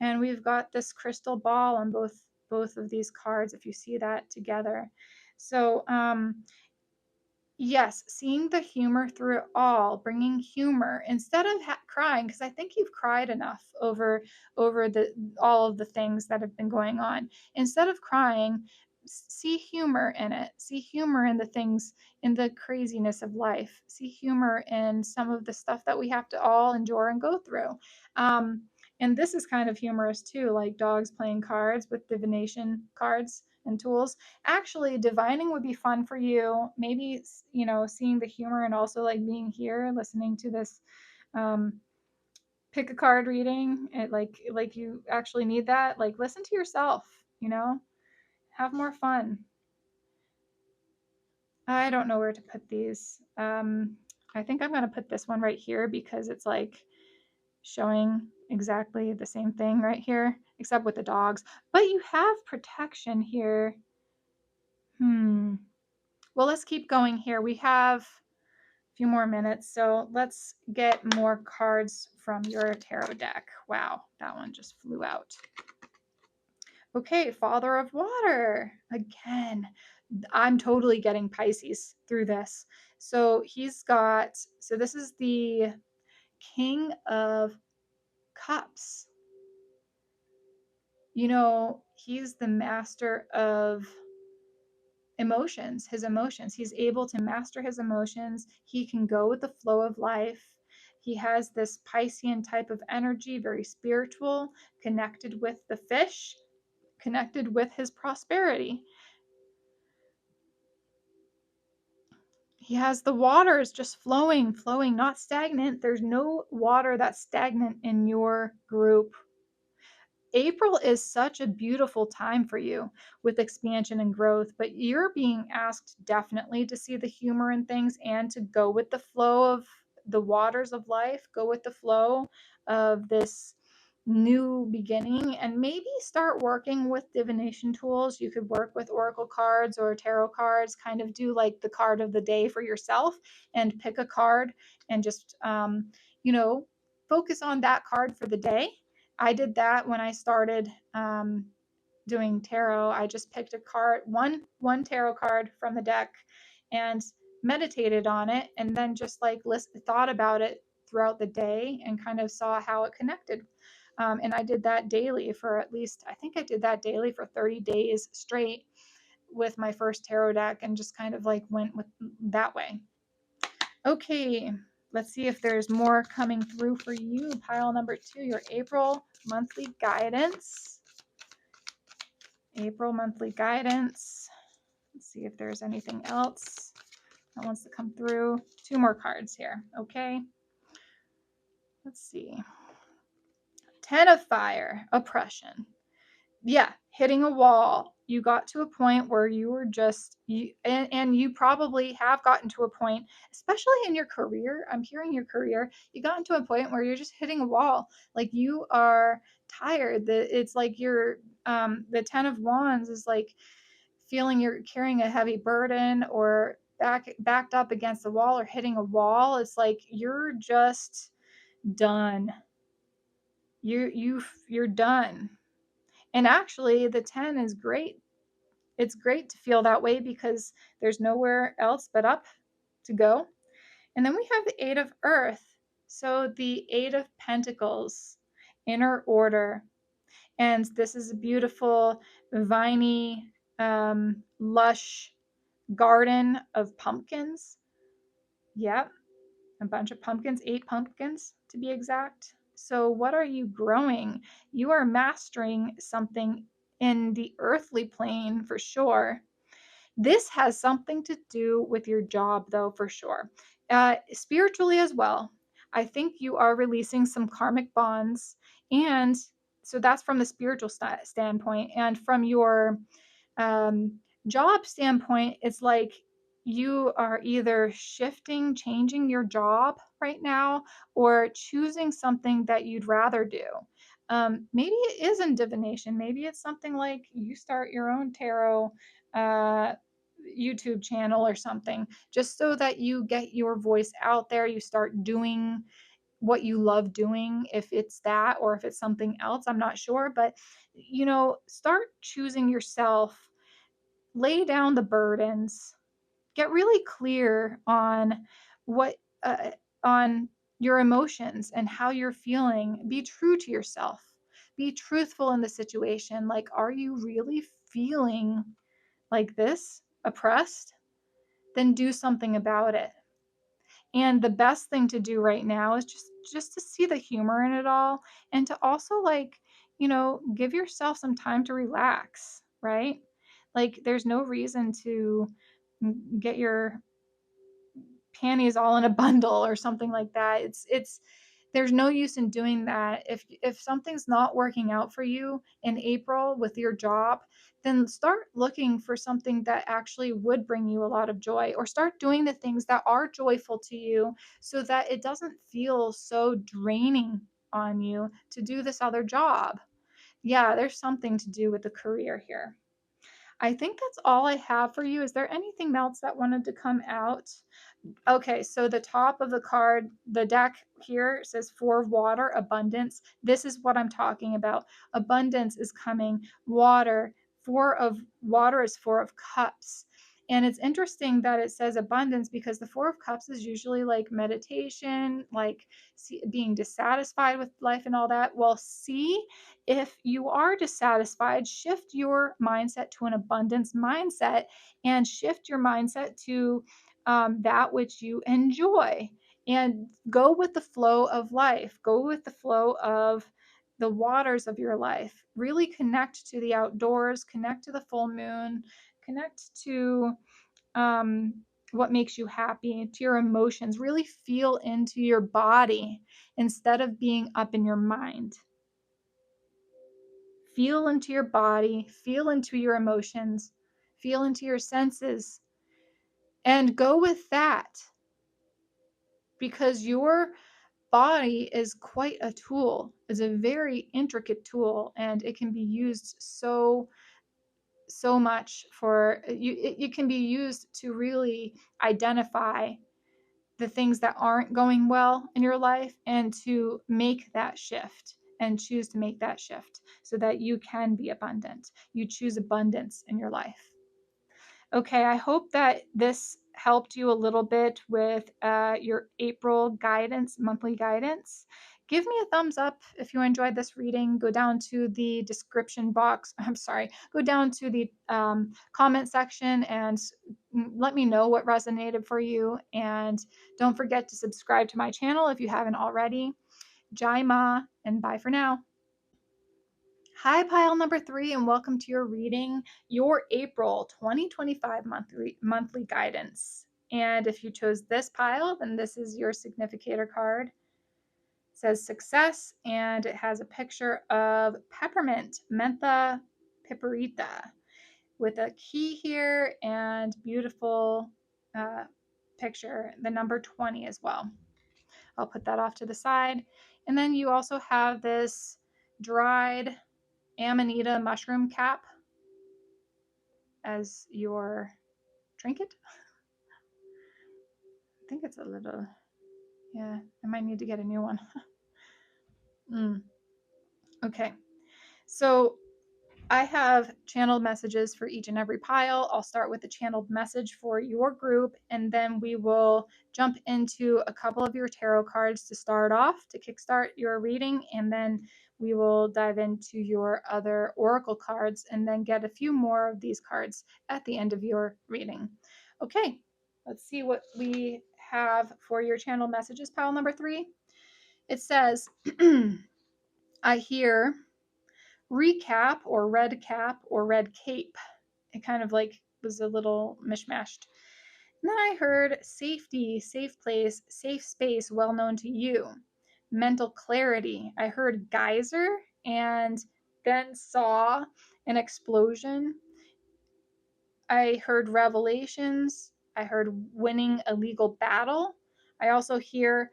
A: And we've got this crystal ball on both of these cards, if you see that together. So yes, seeing the humor through it all, bringing humor instead of crying, because I think you've cried enough over the all of the things that have been going on. Instead of crying, see humor in it. See humor in the things, in the craziness of life. See humor in some of the stuff that we have to all endure and go through. And this is kind of humorous too, like dogs playing cards with divination cards and tools. Actually, divining would be fun for you. Maybe, seeing the humor and also like being here, listening to this um, pick a card reading. Like you actually need that. Like listen to yourself, have more fun. I don't know where to put these. I think I'm going to put this one right here because it's like showing exactly the same thing right here, except with the dogs. But you have protection here. Well, let's keep going here. We have a few more minutes, so let's get more cards from your tarot deck. Wow, that one just flew out. Okay, Father of Water. Again, I'm totally getting Pisces through this. So this is the King of Cups. He's the master of emotions, his emotions. He's able to master his emotions. He can go with the flow of life. He has this Piscean type of energy, very spiritual, connected with the fish, connected with his prosperity. He has the waters just flowing, not stagnant. There's no water that's stagnant in your group. April is such a beautiful time for you with expansion and growth, but you're being asked definitely to see the humor in things and to go with the flow of the waters of life, go with the flow of this new beginning, and maybe start working with divination tools. You could work with oracle cards or tarot cards, kind of do like the card of the day for yourself and pick a card and just, focus on that card for the day. I did that when I started doing tarot. I just picked a card, one tarot card from the deck, and meditated on it, and then just like thought about it throughout the day and kind of saw how it connected. And I did that daily for at least, I think I did that daily for 30 days straight with my first tarot deck, and just kind of like went with that way. Okay, let's see if there's more coming through for you. Pile number 2, your April monthly guidance. April monthly guidance. Let's see if there's anything else that wants to come through. 2 more cards here, okay? Let's see. 10 of Fire, oppression. Yeah, hitting a wall. You got to a point where you were just, and you probably have gotten to a point, especially in your career. I'm hearing your career. You got into a point where you're just hitting a wall. Like you are tired. It's like you're, the 10 of Wands is like feeling you're carrying a heavy burden or backed up against the wall or hitting a wall. It's like you're just done. You're done. And actually, the 10 is great. It's great to feel that way because there's nowhere else but up to go. And then we have the 8 of Earth. So the 8 of Pentacles, inner order. And this is a beautiful, viney, lush garden of pumpkins. Yep, a bunch of pumpkins, 8 pumpkins to be exact. So what are you growing? You are mastering something in the earthly plane for sure. This has something to do with your job though, for sure. Spiritually as well. I think you are releasing some karmic bonds, and so that's from the spiritual standpoint. And from your job standpoint, it's like you are either changing your job right now, or choosing something that you'd rather do. Maybe it is in divination. Maybe it's something like you start your own tarot YouTube channel or something, just so that you get your voice out there. You start doing what you love doing, if it's that or if it's something else, I'm not sure. But, start choosing yourself, lay down the burdens, get really clear on what, on your emotions and how you're feeling. Be true to yourself. Be truthful in the situation. Like, are you really feeling like this, oppressed? Then do something about it. And the best thing to do right now is just to see the humor in it all, and to also give yourself some time to relax, right? Like there's no reason to get your panties all in a bundle or something like that. It's there's no use in doing that. If something's not working out for you in April with your job, then start looking for something that actually would bring you a lot of joy, or start doing the things that are joyful to you, so that it doesn't feel so draining on you to do this other job. Yeah, there's something to do with the career here. I think that's all I have for you. Is there anything else that wanted to come out? Okay, so the top of the card, the deck here says 4 of water, abundance. This is what I'm talking about. Abundance is coming. Water, 4 of water is 4 of cups. And it's interesting that it says abundance because the Four of Cups is usually like meditation, like being dissatisfied with life and all that. Well, see, if you are dissatisfied, shift your mindset to an abundance mindset and shift your mindset to that which you enjoy and go with the flow of life. Go with the flow of the waters of your life. Really connect to the outdoors, connect to the full moon, connect to what makes you happy, to your emotions. Really feel into your body instead of being up in your mind. Feel into your body, feel into your emotions, feel into your senses, and go with that because your body is quite a tool. It's a very intricate tool and it can be used so much for you. It can be used to really identify the things that aren't going well in your life and to make that shift and choose to make that shift so that you can be abundant. You choose abundance in your life. Okay, I hope that this helped you a little bit with your April guidance, monthly guidance. Give me a thumbs up if you enjoyed this reading. Go down to the description box. I'm sorry, go down to the comment section and let me know what resonated for you. And don't forget to subscribe to my channel if you haven't already. Jai Ma, and bye for now. Hi, pile number 3, and welcome to your reading, your April 2025 monthly guidance. And if you chose this pile, then this is your significator card. It says success, and it has a picture of peppermint, mentha piperita, with a key here and beautiful picture, the number 20 as well. I'll put that off to the side. And then you also have this dried Amanita mushroom cap as your trinket. I think it's a little, yeah, I might need to get a new one. Okay, so I have channeled messages for each and every pile. I'll start with the channeled message for your group, and then we will jump into a couple of your tarot cards to start off, to kickstart your reading, and then we will dive into your other oracle cards and then get a few more of these cards at the end of your reading. Okay, let's see what we have for your channeled messages, pile number 3. It says, I hear recap or red cap or red cape. It kind of like was a little mishmashed. And then I heard safety, safe place, safe space, well known to you. Mental clarity. I heard geyser and then saw an explosion. I heard revelations. I heard winning a legal battle. I also hear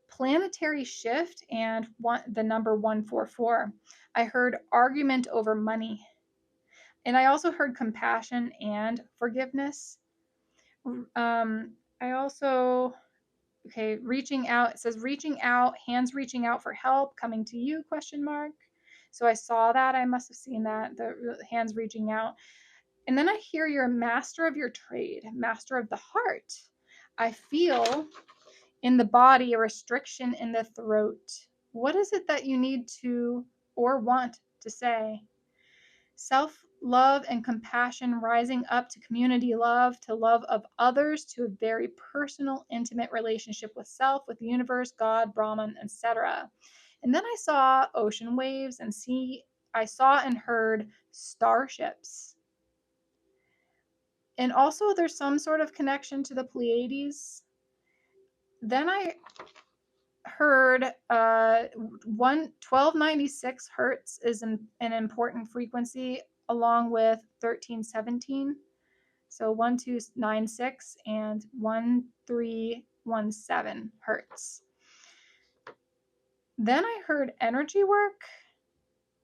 A: planetary shift and the number 144. I heard argument over money. And I also heard compassion and forgiveness. I also, okay, reaching out. It says reaching out, hands reaching out for help, coming to you, question mark. So I saw that. I must have seen that, the hands reaching out. And then I hear you're a master of your trade, master of the heart. I feel in the body a restriction in the throat. What is it that you need to or want to say? Self-love and compassion rising up to community love, to love of others, to a very personal, intimate relationship with self, with the universe, God, Brahman, etc. And then I saw ocean waves and I saw and heard starships. And also there's some sort of connection to the Pleiades. Then I heard 1296 hertz is an important frequency, along with 1317. So 1296 and 1317 hertz. Then I heard energy work.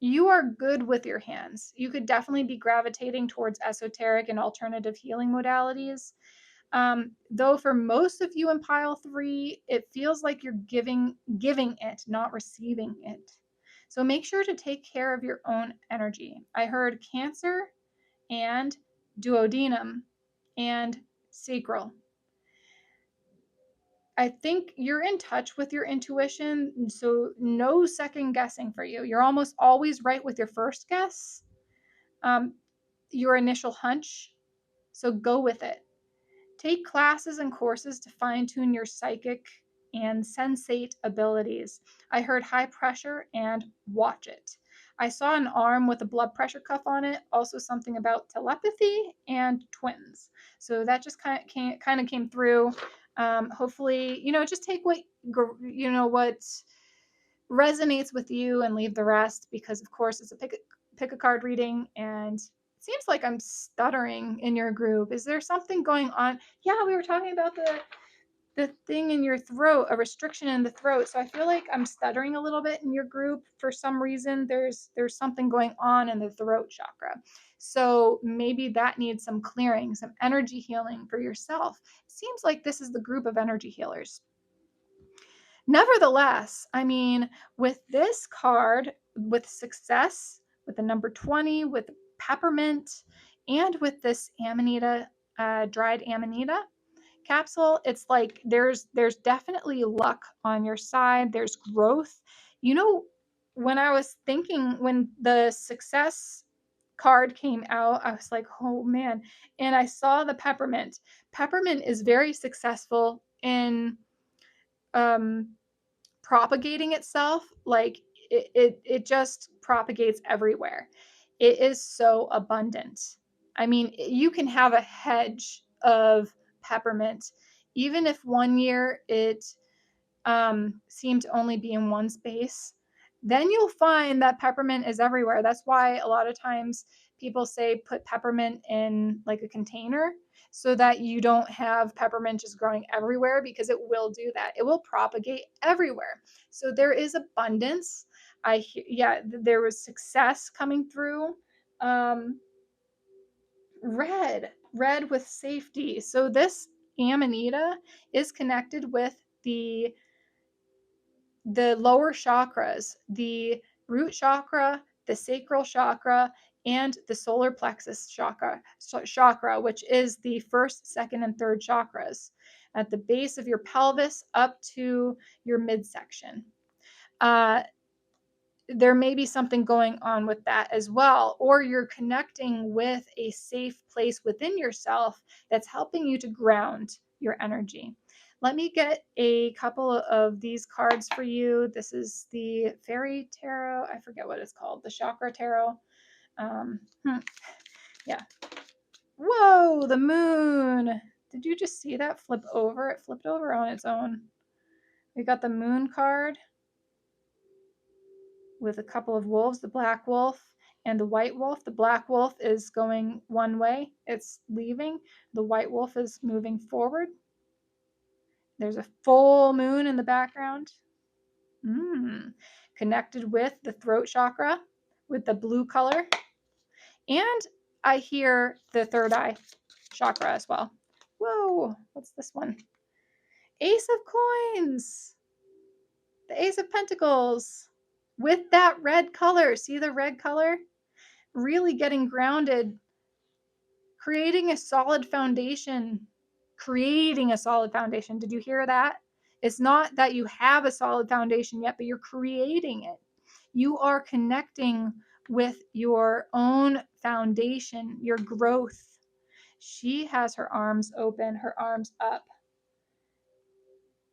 A: You are good with your hands. You could definitely be gravitating towards esoteric and alternative healing modalities. Though for most of you in pile 3, it feels like you're giving it, not receiving it. So make sure to take care of your own energy. I heard Cancer and duodenum. and sacral. I think you're in touch with your intuition, so no second guessing for you. You're almost always right with your first guess, your initial hunch. So go with it. Take classes and courses to fine tune your psychic and sensate abilities. I heard high pressure and watch it. I saw an arm with a blood pressure cuff on it, also something about telepathy and twins. So that just kind of came through. Hopefully, just take what what resonates with you and leave the rest, because of course it's a pick a card reading, and it seems like I'm stuttering in your group. Is there something going on? Yeah, we were talking about the thing in your throat, a restriction in the throat. So I feel like I'm stuttering a little bit in your group for some reason. There's something going on in the throat chakra. So maybe that needs some clearing, some energy healing for yourself. It seems like this is the group of energy healers. Nevertheless, I mean, with this card, with success, with the number 20, with peppermint, and with this amanita, dried amanita capsule, it's like there's definitely luck on your side. There's growth. When I was thinking, when the success card came out, I was like, oh man. And I saw the peppermint. Peppermint is very successful in propagating itself. Like it just propagates everywhere. It is so abundant. I mean, you can have a hedge of peppermint, even if one year it seemed to only be in one space. Then you'll find that peppermint is everywhere. That's why a lot of times people say put peppermint in like a container, so that you don't have peppermint just growing everywhere, because it will do that. It will propagate everywhere. So there is abundance. There was success coming through. Red with safety. So this amanita is connected with the lower chakras, the root chakra, the sacral chakra, and the solar plexus chakra, which is the first, second, and third chakras at the base of your pelvis up to your midsection. There may be something going on with that as well, or you're connecting with a safe place within yourself that's helping you to ground your energy. Let me get a couple of these cards for you. This is the Fairy Tarot. I forget what it's called. The Chakra Tarot. Yeah. Whoa, the moon. Did you just see that flip over? It flipped over on its own. We got the moon card with a couple of wolves, the black wolf and the white wolf. The black wolf is going one way, it's leaving. The white wolf is moving forward. There's a full moon in the background. Connected with the throat chakra with the blue color. And I hear the third eye chakra as well. Whoa, what's this one? Ace of Coins. The Ace of Pentacles with that red color. See the red color? Really getting grounded, creating a solid foundation. Did you hear that? It's not that you have a solid foundation yet, but you're creating it. You are connecting with your own foundation, your growth. She has her arms open, her arms up.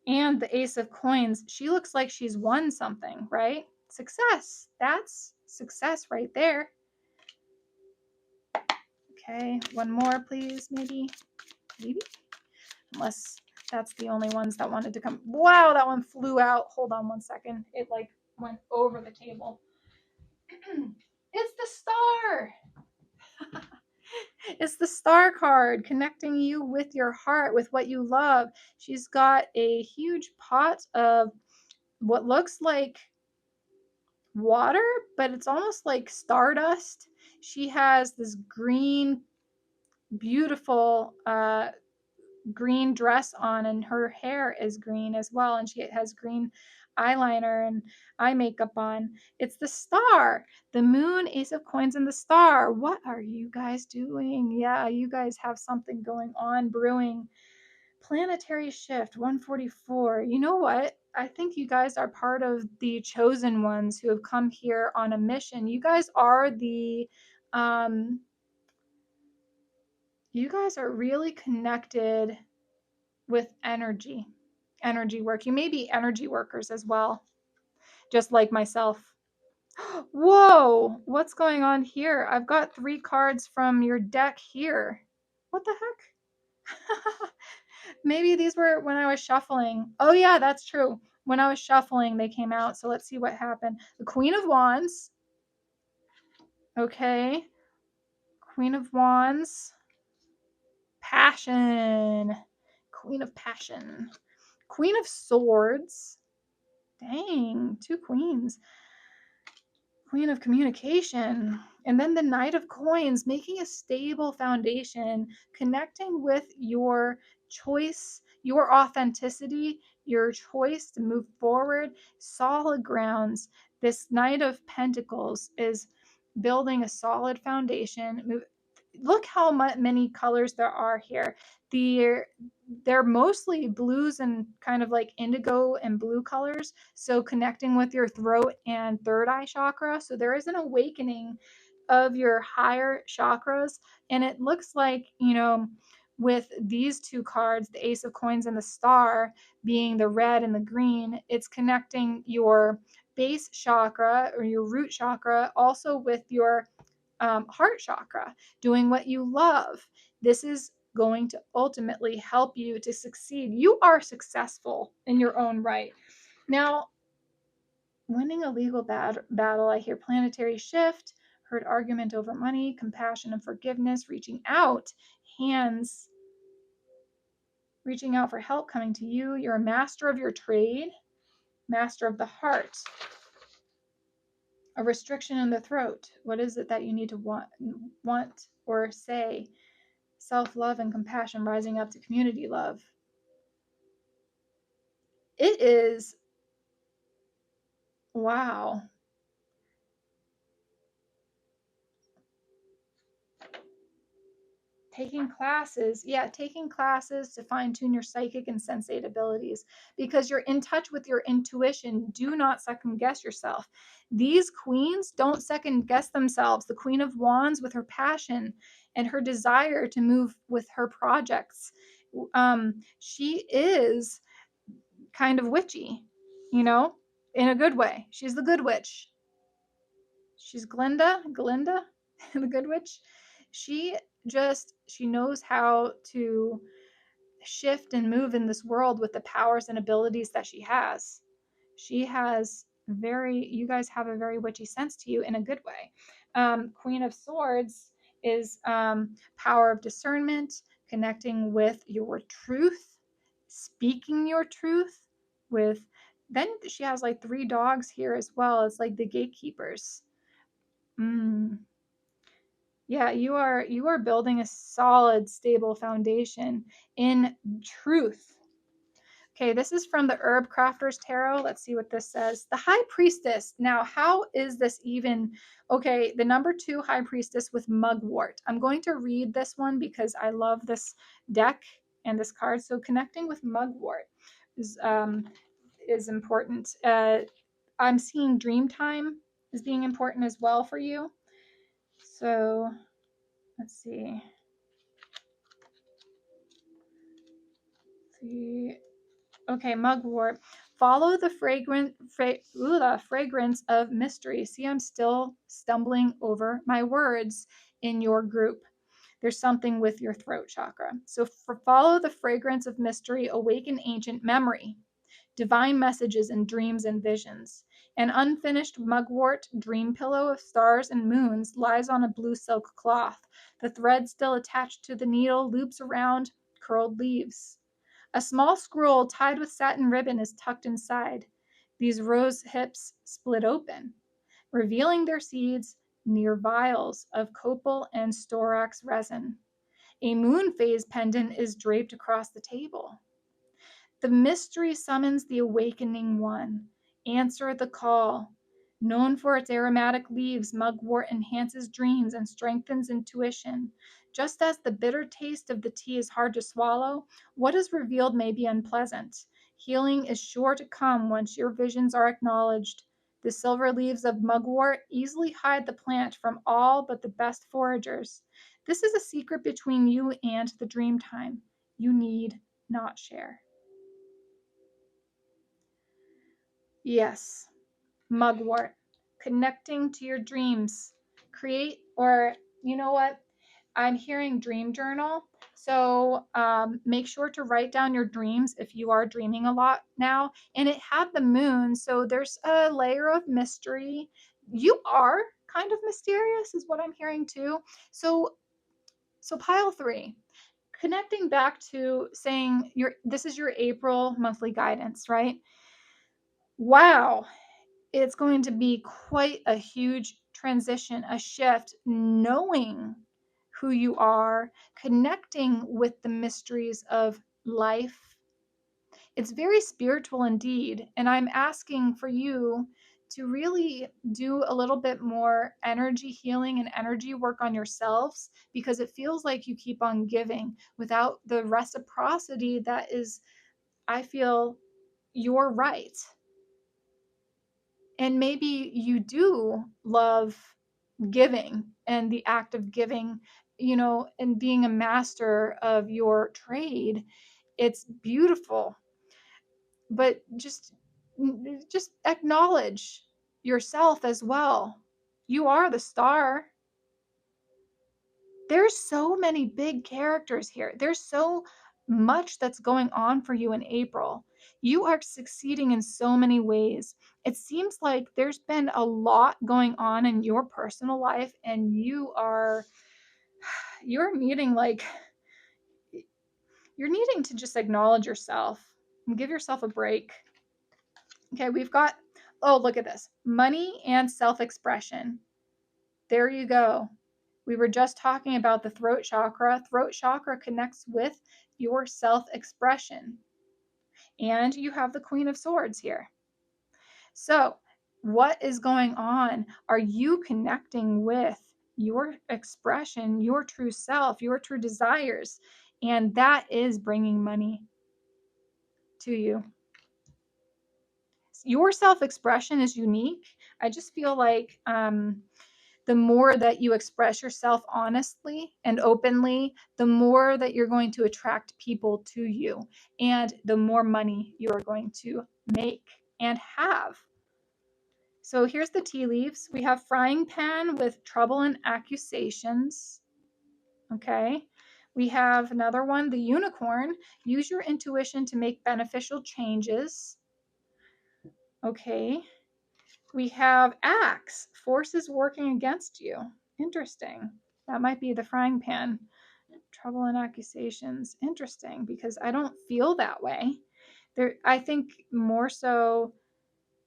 A: And the Ace of Coins, she looks like she's won something, right? Success. That's success right there. Okay, one more, please, maybe. Unless that's the only ones that wanted to come. Wow, that one flew out. Hold on one second. It like went over the table. It's the star. It's the star card, connecting you with your heart, with what you love. She's got a huge pot of what looks like water, but it's almost like stardust. She has this green, beautiful green dress on, and her hair is green as well, and she has green eyeliner and eye makeup on. It's the star, the moon, ace of coins, and the star. What are you guys doing? Yeah, you guys have something going on brewing. Planetary shift 144. You know what? I think you guys are part of the chosen ones who have come here on a mission. You guys are really connected with energy work. You may be energy workers as well, just like myself. Whoa, what's going on here? I've got 3 cards from your deck here. What the heck? Maybe these were when I was shuffling. Oh yeah, that's true. When I was shuffling, they came out. So let's see what happened. The Queen of Wands. Okay. Queen of Wands. Passion. Queen of Passion. Queen of Swords. Dang, 2 queens. Queen of Communication. And then the Knight of Coins, making a stable foundation, connecting with your choice, your authenticity, your choice to move forward, solid grounds. This Knight of Pentacles is building a solid foundation. Look how many colors there are here. They're mostly blues and kind of like indigo and blue colors. So connecting with your throat and third eye chakra. So there is an awakening of your higher chakras. And it looks like, with these 2 cards, the Ace of Coins and the Star being the red and the green, it's connecting your base chakra or your root chakra also with your heart chakra, doing what you love. This is going to ultimately help you to succeed. You are successful in your own right. Now, winning a legal battle, I hear planetary shift, heard argument over money, compassion and forgiveness, reaching out, hands, reaching out for help coming to you. You're a master of your trade, master of the heart. A restriction in the throat. What is it that you need to want or say? Self-love and compassion rising up to community love. It is, wow. Taking classes to fine-tune your psychic and sensate abilities because you're in touch with your intuition. Do not second guess yourself. These queens don't second guess themselves. The Queen of Wands with her passion and her desire to move with her projects. She is kind of witchy, in a good way. She's the good witch. She's Glinda, the good witch. She knows how to shift and move in this world with the powers and abilities that she has. You guys have a very witchy sense to you in a good way. Queen of Swords is power of discernment, connecting with your truth, speaking your truth then she has like 3 dogs here as well. It's like the gatekeepers. Yeah, you are building a solid, stable foundation in truth. Okay, this is from the Herb Crafters Tarot. Let's see what this says. The High Priestess. Now, how is this even? Okay, the number 2 High Priestess with Mugwort. I'm going to read this one because I love this deck and this card. So connecting with Mugwort is important. I'm seeing Dreamtime is being important as well for you. So let's see. Okay, Mugwort. Follow the fragrance of mystery. See, I'm still stumbling over my words in your group. There's something with your throat chakra. So follow the fragrance of mystery, awaken ancient memory, divine messages in dreams and visions. An unfinished mugwort dream pillow of stars and moons lies on a blue silk cloth. The thread still attached to the needle loops around curled leaves. A small scroll tied with satin ribbon is tucked inside. These rose hips split open, revealing their seeds near vials of copal and storax resin. A moon phase pendant is draped across the table. The mystery summons the awakening one. Answer the call. Known for its aromatic leaves, mugwort enhances dreams and strengthens intuition. Just as the bitter taste of the tea is hard to swallow, what is revealed may be unpleasant. Healing is sure to come once your visions are acknowledged. The silver leaves of mugwort easily hide the plant from all but the best foragers. This is a secret between you and the dream time. You need not share. Yes, mugwort, connecting to your dreams. Create, or you know what? I'm hearing dream journal. So make sure to write down your dreams if you are dreaming a lot now. And it had the moon, so there's a layer of mystery. You are kind of mysterious, is what I'm hearing too. So pile 3. Connecting back to saying this is your April monthly guidance, right? Wow, it's going to be quite a huge transition, a shift, knowing who you are, connecting with the mysteries of life. It's very spiritual indeed. And I'm asking for you to really do a little bit more energy healing and energy work on yourselves, because it feels like you keep on giving without the reciprocity that is, I feel, your right. And maybe you do love giving and the act of giving, and being a master of your trade. It's beautiful. But just acknowledge yourself as well. You are the star. There's so many big characters here. There's so much that's going on for you in April. You are succeeding in so many ways. It seems like there's been a lot going on in your personal life, and you're needing to just acknowledge yourself and give yourself a break. Okay, we've got, oh, look at this. Money and self-expression. There you go. We were just talking about the throat chakra. Throat chakra connects with your self-expression. And you have the Queen of Swords here. So, what is going on? Are you connecting with your expression, your true self, your true desires? And that is bringing money to you. Your self-expression is unique. I just feel like the more that you express yourself honestly and openly, the more that you're going to attract people to you, and the more money you are going to make and have. So here's the tea leaves. We have frying pan with trouble and accusations. Okay. We have another one, the unicorn. Use your intuition to make beneficial changes. Okay. We have axe, forces working against you. Interesting. That might be the frying pan. Trouble and accusations. Interesting, because I don't feel that way. I think more so,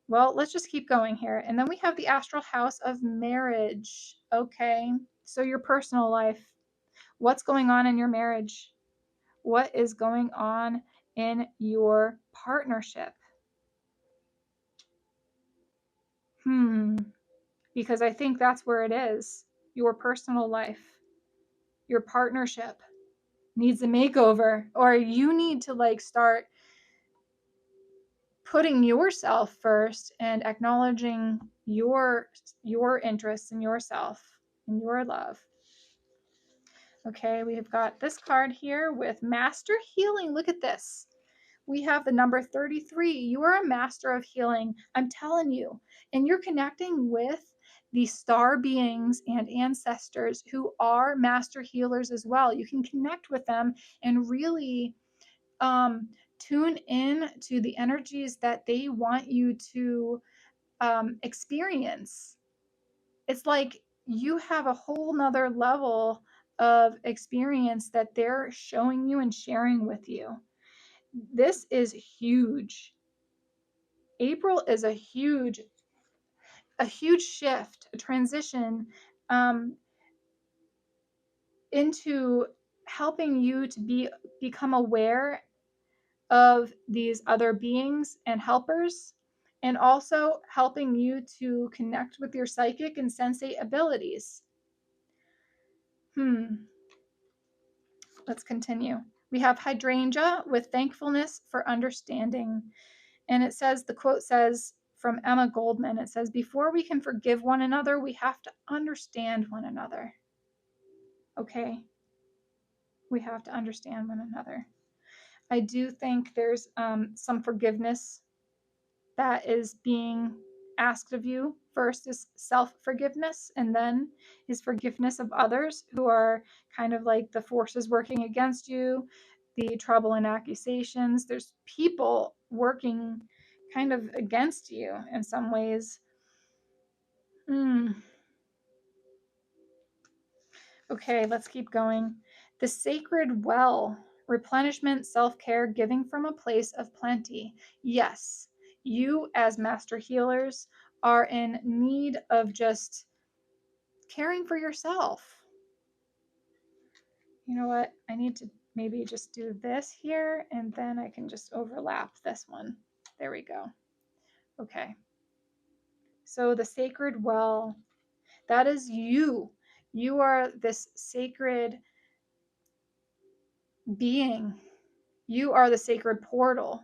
A: well, let's just keep going here. And then we have the astral house of marriage. Okay. So your personal life. What's going on in your marriage? What is going on in your partnership? Because I think that's where it is. Your personal life, your partnership needs a makeover, or you need to start putting yourself first and acknowledging your interests in yourself and your love. Okay, we have got this card here with Master Healing. Look at this. We have the number 33. You are a master of healing. I'm telling you. And you're connecting with the star beings and ancestors who are master healers as well. You can connect with them and really tune in to the energies that they want you to experience. It's like you have a whole nother level of experience that they're showing you and sharing with you. This is huge. April is a huge shift, a transition into helping you to become aware of these other beings and helpers, and also helping you to connect with your psychic and sensate abilities. Let's continue. We have hydrangea with thankfulness for understanding. And it says, the quote says from Emma Goldman, it says, before we can forgive one another, we have to understand one another. Okay? We have to understand one another. I do think there's some forgiveness that is being asked of you. First is self-forgiveness, and then is forgiveness of others who are kind of like the forces working against you, the trouble and accusations. There's people working kind of against you in some ways. Okay, let's keep going. The sacred well, replenishment, self-care, giving from a place of plenty. Yes, you as master healers are in need of just caring for yourself. You know what? I need to maybe just do this here, and then I can just overlap this one. There we go. Okay. So the sacred well, that is you. You are this sacred being. You are the sacred portal.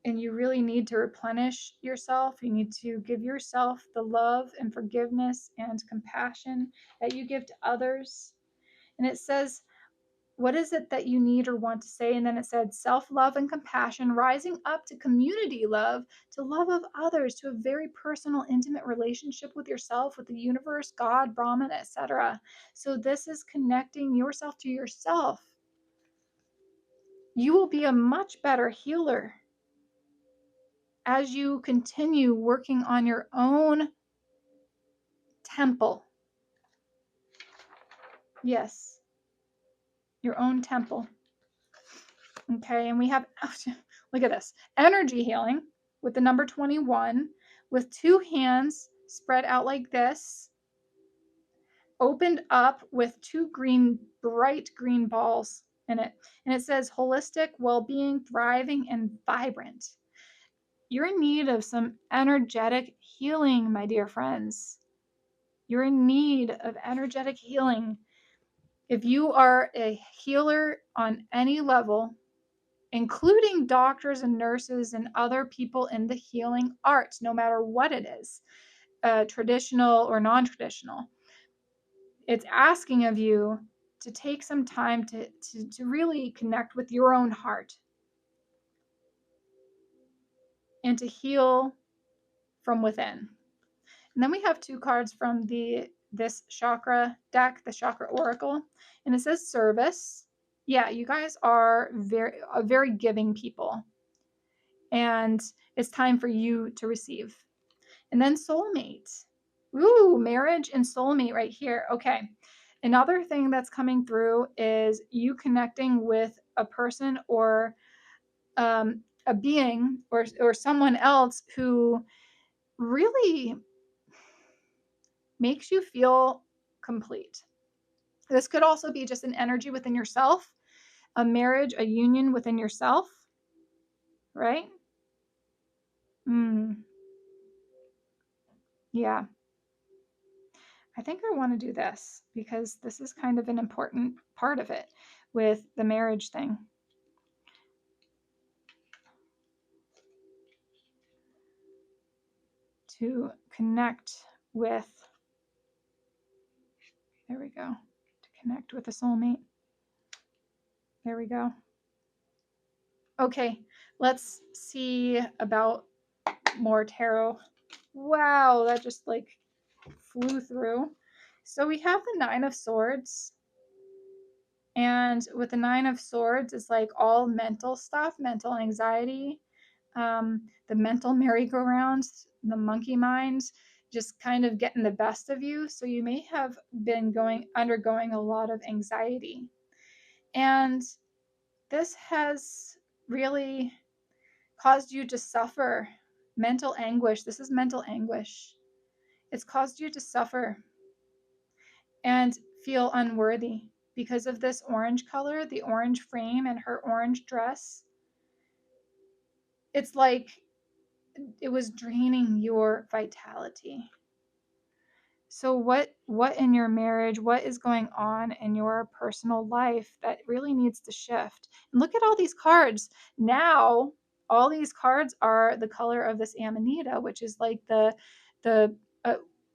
A: And you really need to replenish yourself. You need to give yourself the love and forgiveness and compassion that you give to others. And it says, what is it that you need or want to say? And then it said self-love and compassion, rising up to community love, to love of others, to a very personal, intimate relationship with yourself, with the universe, God, Brahman, etc. So this is connecting yourself to yourself. You will be a much better healer as you continue working on your own temple. Yes, your own temple. Okay, and we have, look at this, energy healing with the number 21, with two hands spread out like this, opened up with two bright green balls in it. And it says holistic, well-being, thriving, and vibrant. You're in need of some energetic healing, my dear friends. You're in need of energetic healing. If you are a healer on any level, including doctors and nurses and other people in the healing arts, no matter what it is, traditional or non-traditional, it's asking of you to take some time to really connect with your own heart and to heal from within. And then we have two cards from this chakra deck, the chakra oracle, and it says service. Yeah, you guys are very giving people, and it's time for you to receive. And then soulmate. Ooh, marriage and soulmate right here. Okay. Another thing that's coming through is you connecting with a person or a being or someone else who really makes you feel complete. This could also be just an energy within yourself, a marriage, a union within yourself, right? Yeah. I think I want to do this because this is kind of an important part of it with the marriage thing. To connect with, there we go, to connect with a soulmate. There we go. Okay, let's see about more tarot. Wow, that just like flew through. So we have the Nine of Swords. And with the Nine of Swords, it's like all mental stuff, mental anxiety, the mental merry-go-round, the monkey mind, just kind of getting the best of you. So you may have been undergoing a lot of anxiety. And this has really caused you to suffer mental anguish. This is mental anguish. It's caused you to suffer and feel unworthy because of this orange color, the orange frame and her orange dress, it's like it was draining your vitality. So what in your marriage, what is going on in your personal life that really needs to shift? And look at all these cards. Now, all these cards are the color of this amanita, which is like the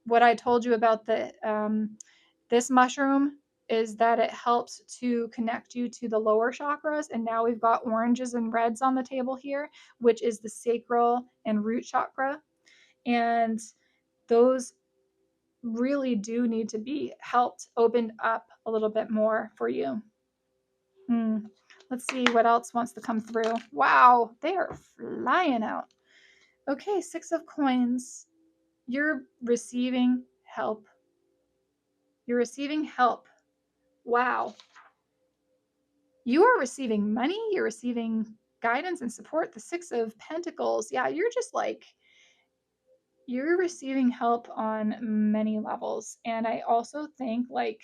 A: what I told you about the this mushroom is that it helps to connect you to the lower chakras. And now we've got oranges and reds on the table here, which is the sacral and root chakra. And those really do need to be helped opened up a little bit more for you. Let's see what else wants to come through. Wow, they are flying out. Okay, 6 of coins. You're receiving help. You're receiving help. Wow. You are receiving money. You're receiving guidance and support. The 6 of Pentacles. Yeah, you're just like, you're receiving help on many levels. And I also think like,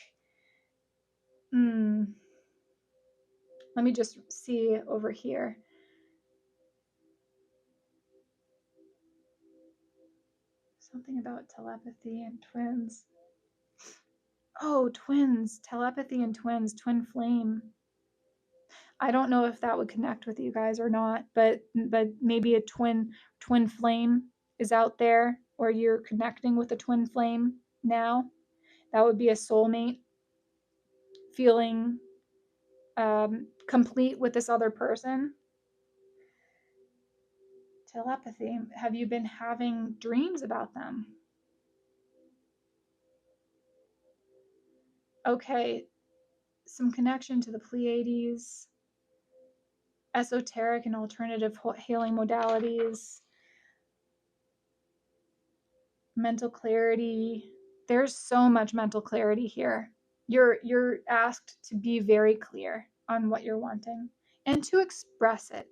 A: let me just see over here. Something about telepathy and twins. Oh, twins. Telepathy and twins. Twin flame. I don't know if that would connect with you guys or not, but maybe a twin flame is out there, or you're connecting with a twin flame now. That would be a soulmate feeling complete with this other person. Telepathy. Have you been having dreams about them? Okay, some connection to the Pleiades, esoteric and alternative healing modalities, mental clarity. There's so much mental clarity here. You're asked to be very clear on what you're wanting and to express it.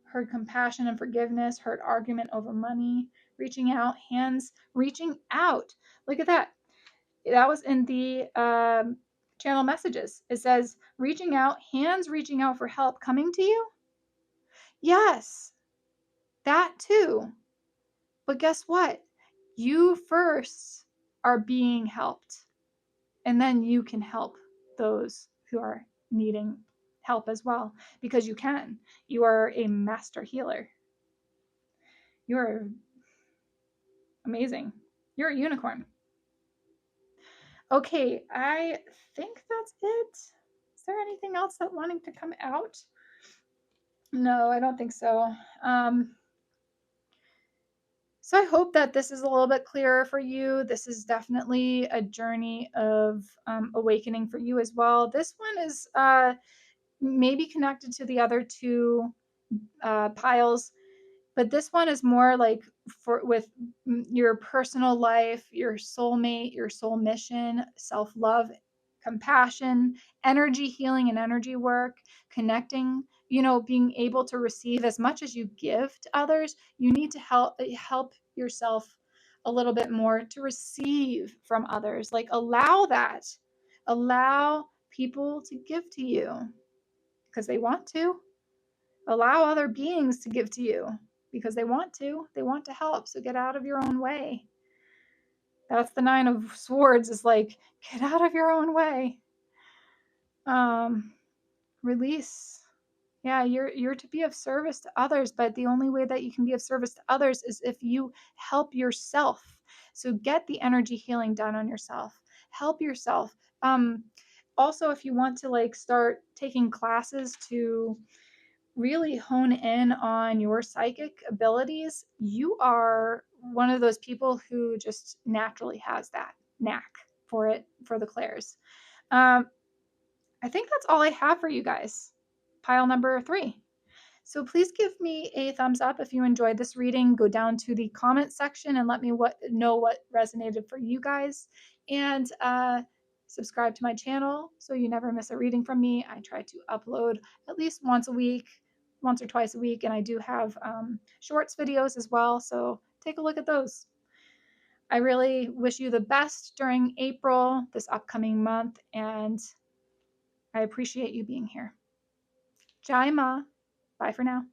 A: Heard compassion and forgiveness, heard argument over money, reaching out, hands reaching out. Look at that. That was in the channel messages. It says reaching out, hands reaching out for help coming to you. Yes, that too. But guess what? You first are being helped, and then you can help those who are needing help as well, because you can. You are a master healer. You are amazing. You're a unicorn. Okay, I think that's it. Is there anything else that wanting to come out? No, I don't think so. So I hope that this is a little bit clearer for you. This is definitely a journey of awakening for you as well. This one is maybe connected to the other two piles, but this one is more like with your personal life, your soulmate, your soul mission, self-love, compassion, energy healing and energy work, connecting, being able to receive as much as you give to others. You need to help yourself a little bit more to receive from others. Like allow people to give to you because they want to. Allow other beings to give to you because they want to help. So get out of your own way. That's the 9 of Swords, is like, get out of your own way. Release. Yeah, you're to be of service to others, but the only way that you can be of service to others is if you help yourself. So get the energy healing done on yourself. Help yourself. Also, if you want to start taking classes to really hone in on your psychic abilities, you are one of those people who just naturally has that knack for it, for the clairs. I think that's all I have for you guys. Pile number 3. So please give me a thumbs up if you enjoyed this reading. Go down to the comment section and let me know what resonated for you guys. And subscribe to my channel so you never miss a reading from me. I try to upload at least once or twice a week, and I do have shorts videos as well. So take a look at those. I really wish you the best during April, this upcoming month, and I appreciate you being here. Jai Ma. Bye for now.